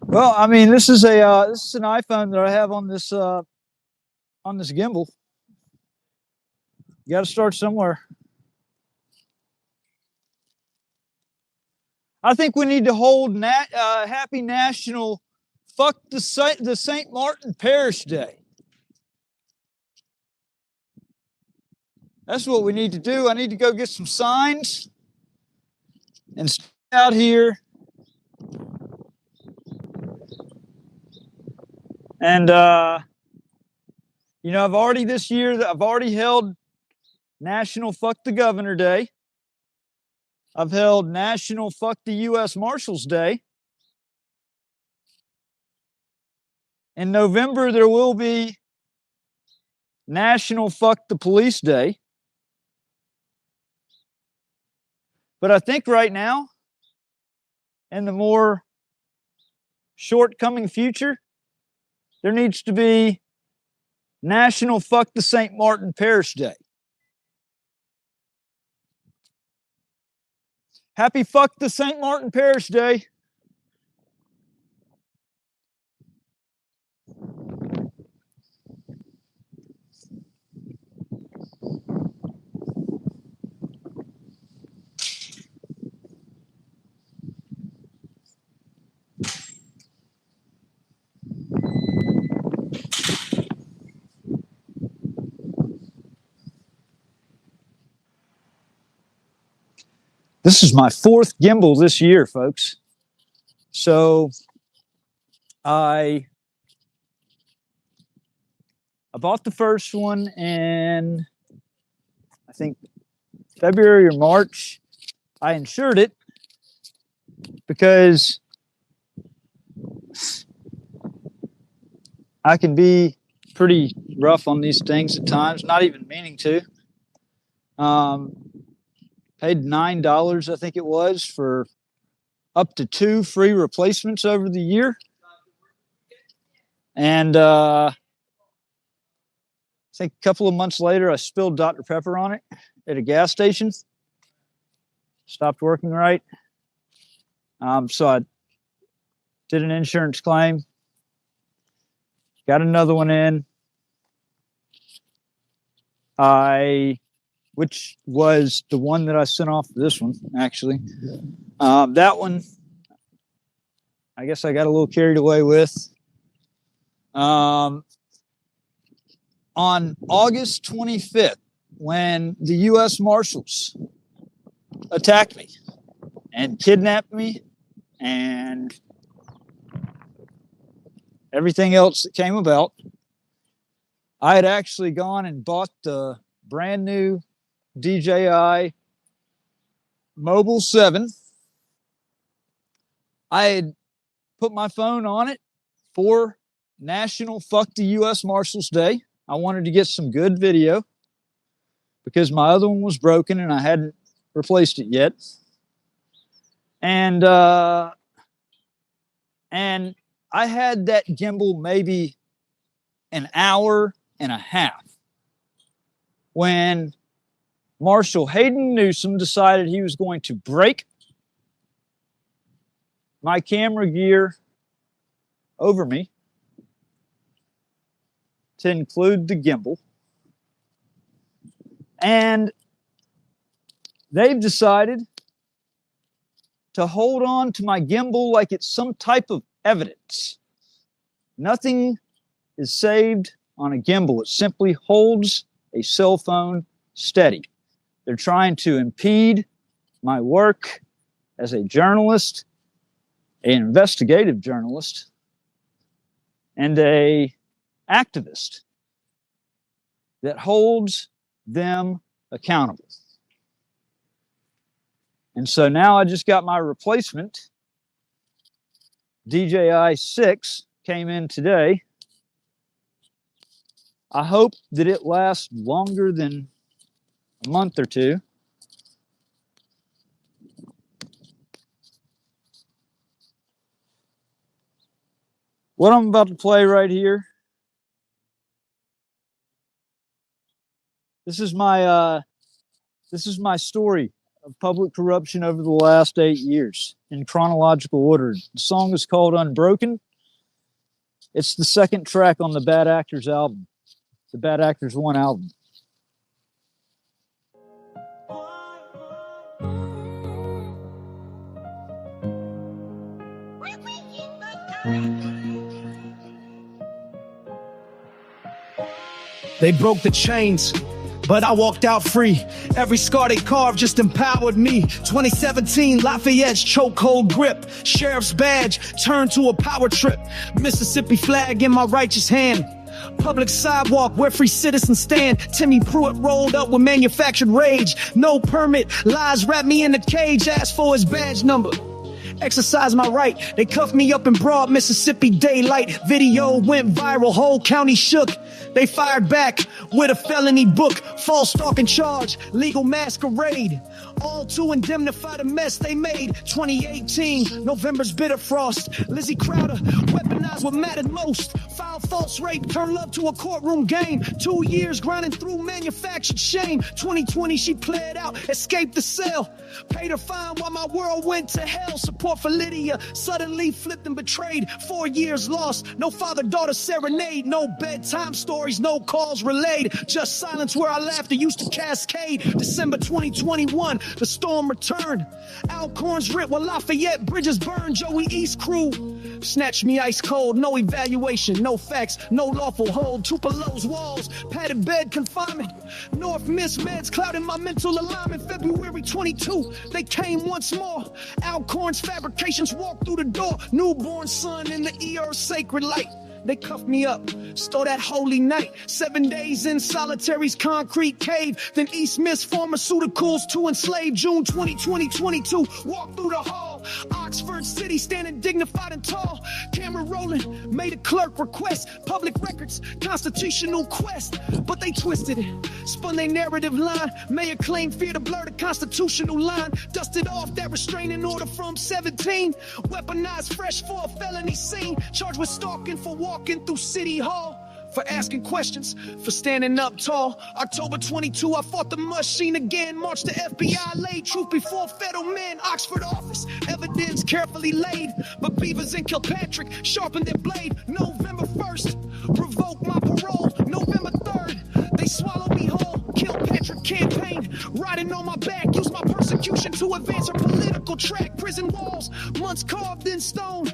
Well, I mean, this is an iPhone that I have on this gimbal. You got to start somewhere. I think we need to hold Happy National Fuck the St. Martin Parish Day. That's what we need to do. I need to go get some signs and stay out here. And, I've already held National Fuck the Governor Day. I've held National Fuck the U.S. Marshals Day. In November, there will be National Fuck the Police Day. But I think right now, in the more short-coming future, there needs to be National Fuck the St. Martin Parish Day. Happy Fuck the St. Martin Parish Day. This is my 4th gimbal this year, folks. So I bought the first one in, I think, February or March. I insured it because I can be pretty rough on these things at times, not even meaning to. Paid $9, I think it was, for up to 2 free replacements over the year. And I think a couple of months later, I spilled Dr. Pepper on it at a gas station. Stopped working right. So I did an insurance claim. Got another one in. Which was the one that I sent off for this one, actually. That one, I guess I got a little carried away with. on August 25th, when the U.S. Marshals attacked me and kidnapped me and everything else that came about, I had actually gone and bought the brand new DJI Mobile 7. I had put my phone on it for National Fuck the U.S. Marshals Day. I wanted to get some good video because my other one was broken and I hadn't replaced it yet. And I had that gimbal maybe an hour and a half when Marshal Hayden Newsom decided he was going to break my camera gear over me to include the gimbal. And they've decided to hold on to my gimbal like it's some type of evidence. Nothing is saved on a gimbal. It simply holds a cell phone steady. They're trying to impede my work as a journalist, an investigative journalist, and a activist that holds them accountable. And so now I just got my replacement. DJI 6 came in today. I hope that it lasts longer than a month or two. What I'm about to play right here, this is my story of public corruption over the last 8 years in chronological order. The song is called Unbroken. It's the second track on the Bad Actors album, the Bad Actors 1 album. They broke the chains, but I walked out free. Every scar they carved just empowered me. 2017, Lafayette's chokehold grip. Sheriff's badge turned to a power trip. Mississippi flag in my righteous hand. Public sidewalk where free citizens stand. Timmy Pruitt rolled up with manufactured rage. No permit, lies wrapped me in a cage. Asked for his badge number. Exercise my right. They cuffed me up in broad Mississippi daylight. Video went viral, whole county shook. They fired back with a felony book. False stalking charge, legal masquerade. All to indemnify the mess they made. 2018, November's bitter frost. Lizzie Crowder, weaponized what mattered most. Filed false rape, turned love to a courtroom game. 2 years grinding through manufactured shame. 2020, she played out, escaped the cell. Paid her fine while my world went to hell. Support for Lydia suddenly flipped and betrayed. 4 years lost, no father-daughter serenade. No bedtime stories, no calls relayed. Just silence where our laughter used to cascade. December 2021, the storm returned. Alcorns ripped while Lafayette bridges burned. Joey East crew snatched me ice cold. No evaluation, no facts, no lawful hold. Tupelo's walls, padded bed confinement. North Miss meds clouding my mental alignment. February 22, they came once more. Alcorns fabrications walked through the door. Newborn son in the ER sacred light. They cuffed me up, stole that holy night. 7 days in solitary's concrete cave. Then East Miss pharmaceuticals to enslave. June 2020, 22, walked through the hall. Oxford City standing dignified and tall. Camera rolling, made a clerk request. Public records, constitutional quest. But they twisted it, spun their narrative line. Mayor claimed fear to blur the constitutional line. Dusted off that restraining order from 17. Weaponized fresh for a felony scene. Charged with stalking for walking through City Hall. For asking questions, for standing up tall. October 22, I fought the machine again. Marched the FBI, laid truth before federal men. Oxford office, evidence carefully laid. But Beavers and Kilpatrick sharpened their blade. November 1st, revoked my parole. November 3rd, they swallowed me whole. Kilpatrick campaign, riding on my back. Used my persecution to advance a political track. Prison walls, months carved in stone.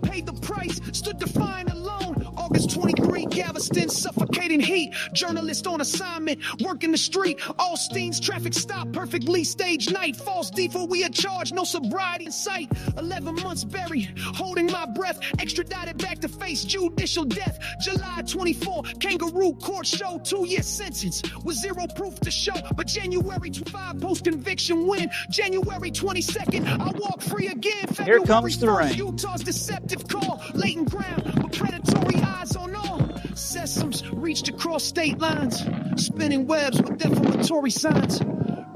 Paid the price, stood defiant alone. It's 23, Galveston, suffocating heat. Journalist on assignment, working the street. Allstein's traffic stop, perfectly staged night. False default, we are charged, no sobriety in sight. 11 months buried, holding my breath. Extradited back to face judicial death. July 24, kangaroo court show, 2-year sentence with zero proof to show. But January 25, post-conviction win. January 22nd, I walk free again. Here comes the February 1st, rain. Utah's deceptive call, latent ground, but predatory eyes on all. Sesams reached across state lines, spinning webs with defamatory signs.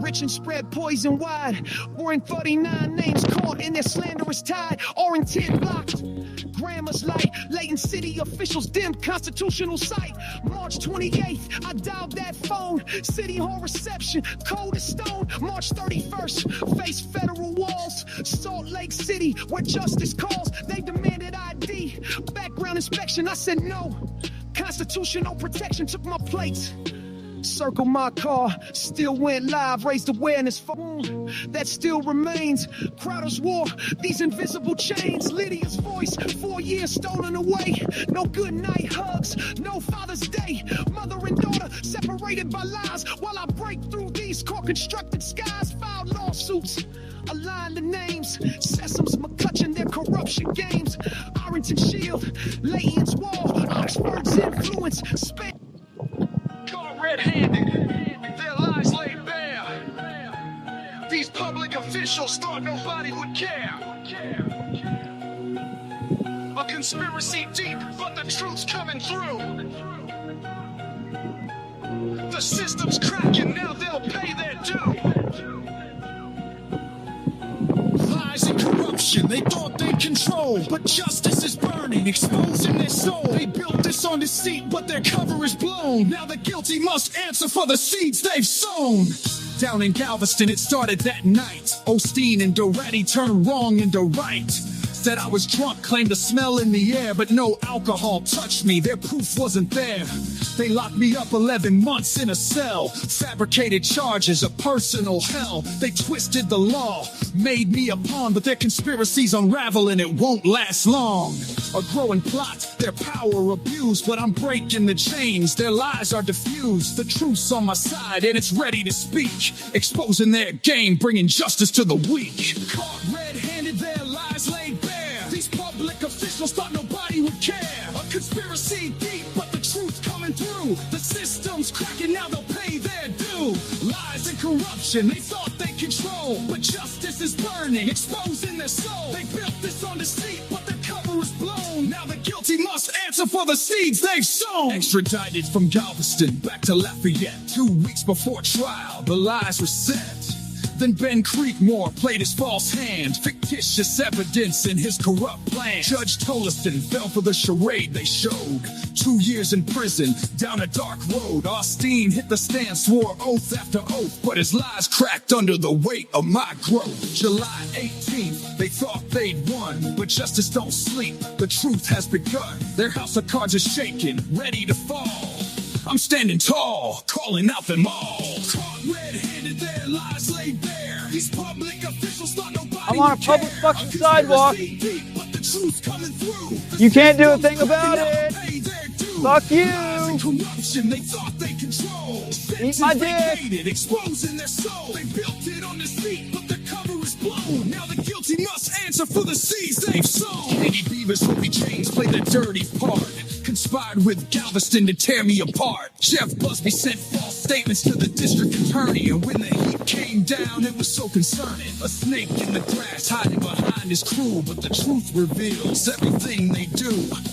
Rich and spread poison wide, wearing 39 names caught in their slanderous tide. Oriented blocked, grammar's light, latent city officials dim constitutional sight. March 28th, I dialed that phone, city hall reception, cold as stone. March 31st, face federal walls, Salt Lake City, where justice calls. They demanded ID, background inspection, I said no. Constitutional protection took my place. Circle my car, still went live, raised awareness for that still remains. Crowder's war, these invisible chains. Lydia's voice, 4 years stolen away. No good night hugs, no Father's Day. Mother and daughter separated by lies. While I break through these court-constructed skies, filed lawsuits, align the names. Sesams, McCutcheon, their corruption games. Arrington Shield, Layton's Wall, Oxford's influence. Caught red-handed, their lies laid bare. These public officials thought nobody would care. A conspiracy deep, but the truth's coming through. The system's cracking, now they'll pay their due. Lies and corruption, they thought they'd control, but justice is burning, exposing their soul. They built this on deceit, but their cover is blown. Now the guilty must answer for the seeds they've sown. Down in Galveston, it started that night. Osteen and Doretti turned wrong into right. Said I was drunk, claimed a smell in the air, but no alcohol touched me, their proof wasn't there. They locked me up 11 months in a cell, fabricated charges of personal hell. They twisted the law, made me a pawn, but their conspiracies unravel and it won't last long. A growing plot, their power abused, but I'm breaking the chains, their lies are diffused. The truth's on my side and it's ready to speak, exposing their game, bringing justice to the weak. Caught red-handed, their lies laid bare. These public officials thought nobody would care. A conspiracy deep, but the truth's coming through. The system's cracking, now they'll pay their due. Lies and corruption, they thought they control, but justice is burning, exposing their soul. They built this on deceit, but their cover is blown. Now the guilty must answer for the seeds they've sown. Extradited from Galveston back to Lafayette. 2 weeks before trial, the lies were set. Then Ben Creekmore played his false hand, fictitious evidence in his corrupt plan. Judge Tolleson fell for the charade they showed. 2 years in prison, down a dark road. Osteen hit the stand, swore oath after oath, but his lies cracked under the weight of my growth. July 18th, they thought they'd won, but justice don't sleep, the truth has begun. Their house of cards is shaking, ready to fall. I'm standing tall, calling out them all. Caught red-handed, their lies laid bare. These public officials thought nobody I'm on a public would care. fucking sidewalk. Deep, but the truth's coming through. You can't do a thing about it. Pay their due. Fuck you. Lies and corruption, they thought they controlled. Eat my dick. Vacated, exposing their soul. They built it on deceit, but the cover is blown. Now the guilty must answer for the seeds they've sown. Eddie Beavis, Ruby James played the dirty part. Conspired with Galveston to tear me apart. Jeff Busby sent false statements to the district attorney, and when the heat came down, it was so concerning. A snake in the grass hiding behind his crew, but the truth reveals everything they do.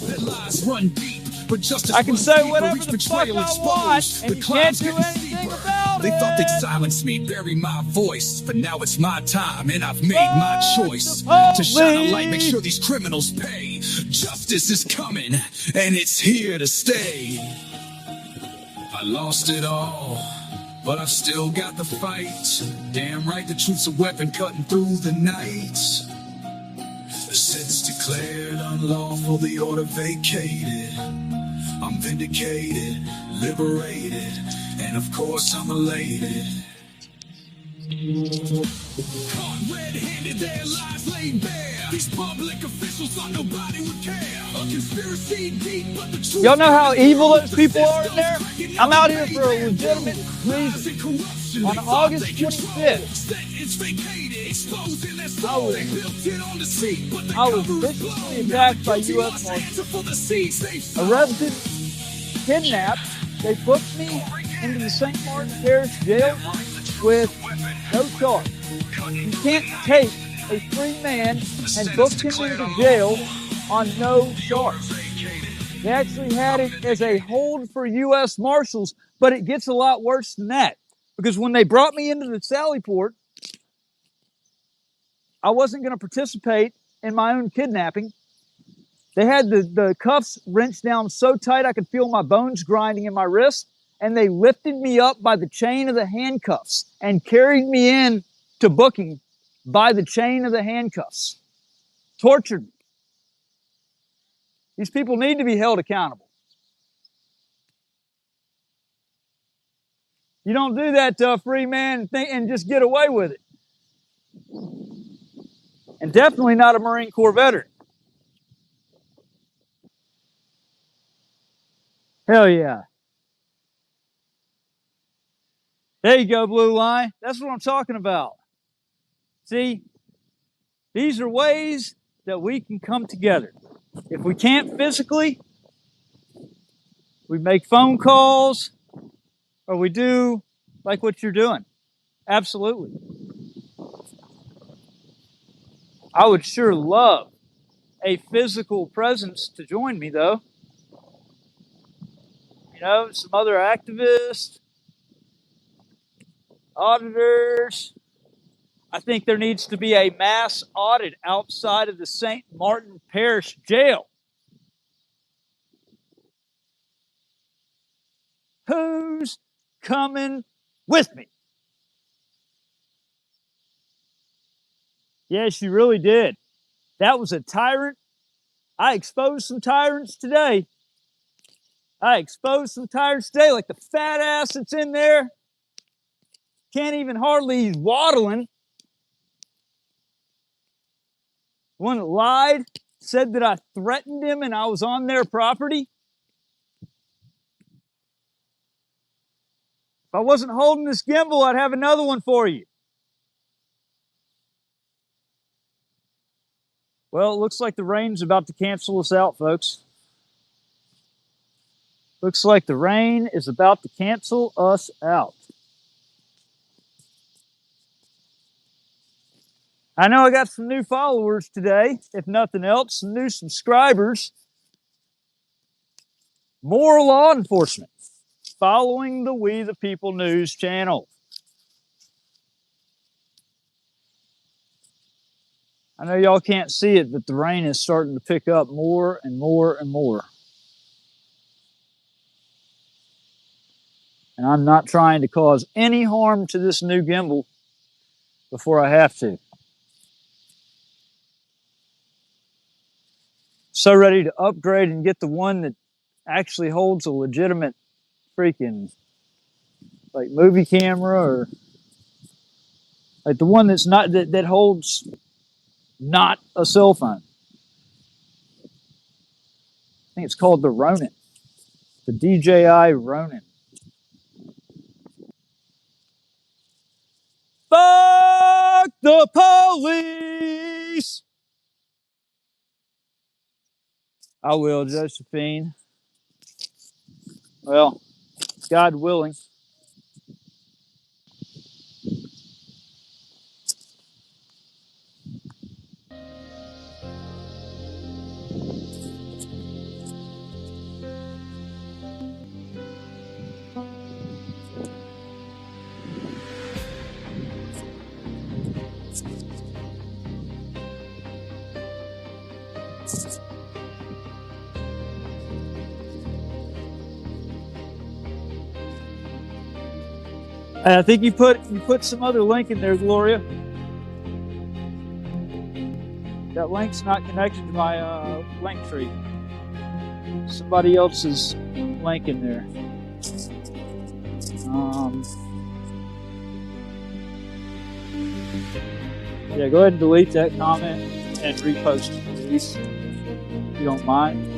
Their lies run deep, but justice I can runs say deeper, whatever each the fuck betrayal I want, exposed. and The you crime's can't do getting anything steeper. about They thought they'd it. silence me, bury my voice, but now it's my time, and I've made my Fuck choice. the To shine a light, police. make sure these criminals pay. Justice is coming, and it's here to stay. I lost it all, but I've still got the fight. Damn right, the truth's a weapon cutting through the night. The sentence declared unlawful, the order vacated. I'm vindicated, liberated, and of course I'm elated. Caught red-handed, their lies laid bare. These public officials thought nobody would care. A conspiracy deep, but the truth. Y'all know how evil those people are in there? I'm out here for a legitimate reason. On August 25th, I was viciously attacked by U.S. Marshals, arrested, kidnapped. They booked me into the St. Martin Parish Jail with no charge. You can't take a free man and book him into jail on no charge. They actually had it as a hold for U.S. Marshals, but it gets a lot worse than that. Because when they brought me into the Sally Port, I wasn't going to participate in my own kidnapping. They had the cuffs wrenched down so tight I could feel my bones grinding in my wrist, and they lifted me up by the chain of the handcuffs and carried me in to booking by the chain of the handcuffs. Tortured me. These people need to be held accountable. You don't do that to a free man and just get away with it. And definitely not a Marine Corps veteran. Hell yeah. There you go, Blue Line. That's what I'm talking about. See, these are ways that we can come together. If we can't physically, we make phone calls, or we do like what you're doing. Absolutely. I would sure love a physical presence to join me, though. You know, some other activists, auditors. I think there needs to be a mass audit outside of the St. Martin Parish Jail. Who's coming with me? Yes, you really did. That was a tyrant. I exposed some tyrants today. Like the fat ass that's in there. Can't even hardly, he's waddling. One that lied, said that I threatened him and I was on their property. If I wasn't holding this gimbal, I'd have another one for you. Well, it looks like the rain's about to cancel us out, folks. Looks like the rain is about to cancel us out. I know I got some new followers today, if nothing else, some new subscribers. More law enforcement following the We the People News channel. I know y'all can't see it, but the rain is starting to pick up more and more and more. And I'm not trying to cause any harm to this new gimbal before I have to. So ready to upgrade and get the one that actually holds a legitimate freaking like movie camera, or like the one that's not that holds not a cell phone. I think it's called the Ronin, the DJI Ronin. Fuck the police! I will, Josephine. Well, God willing. I think you put some other link in there, Gloria. That link's not connected to my link tree. Somebody else's link in there. Yeah, go ahead and delete that comment and repost it, please, if you don't mind.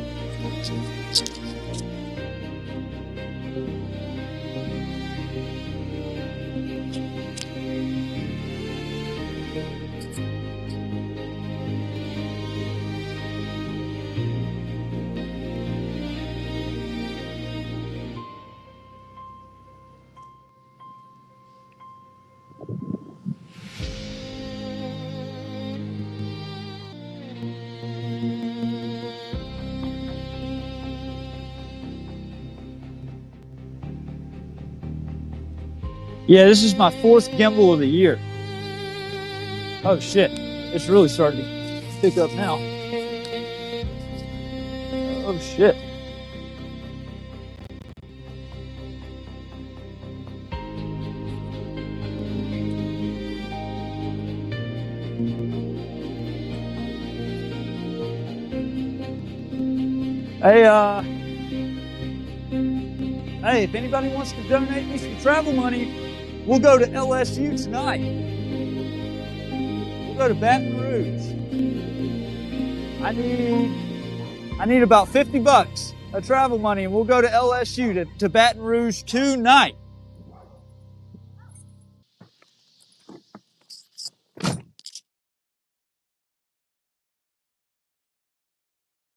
Yeah, this is my 4th gimbal of the year. Oh shit, it's really starting to pick up now. Oh shit. Hey, if anybody wants to donate me some travel money, we'll go to LSU tonight. We'll go to Baton Rouge. I need about $50 of travel money, and we'll go to LSU to Baton Rouge tonight.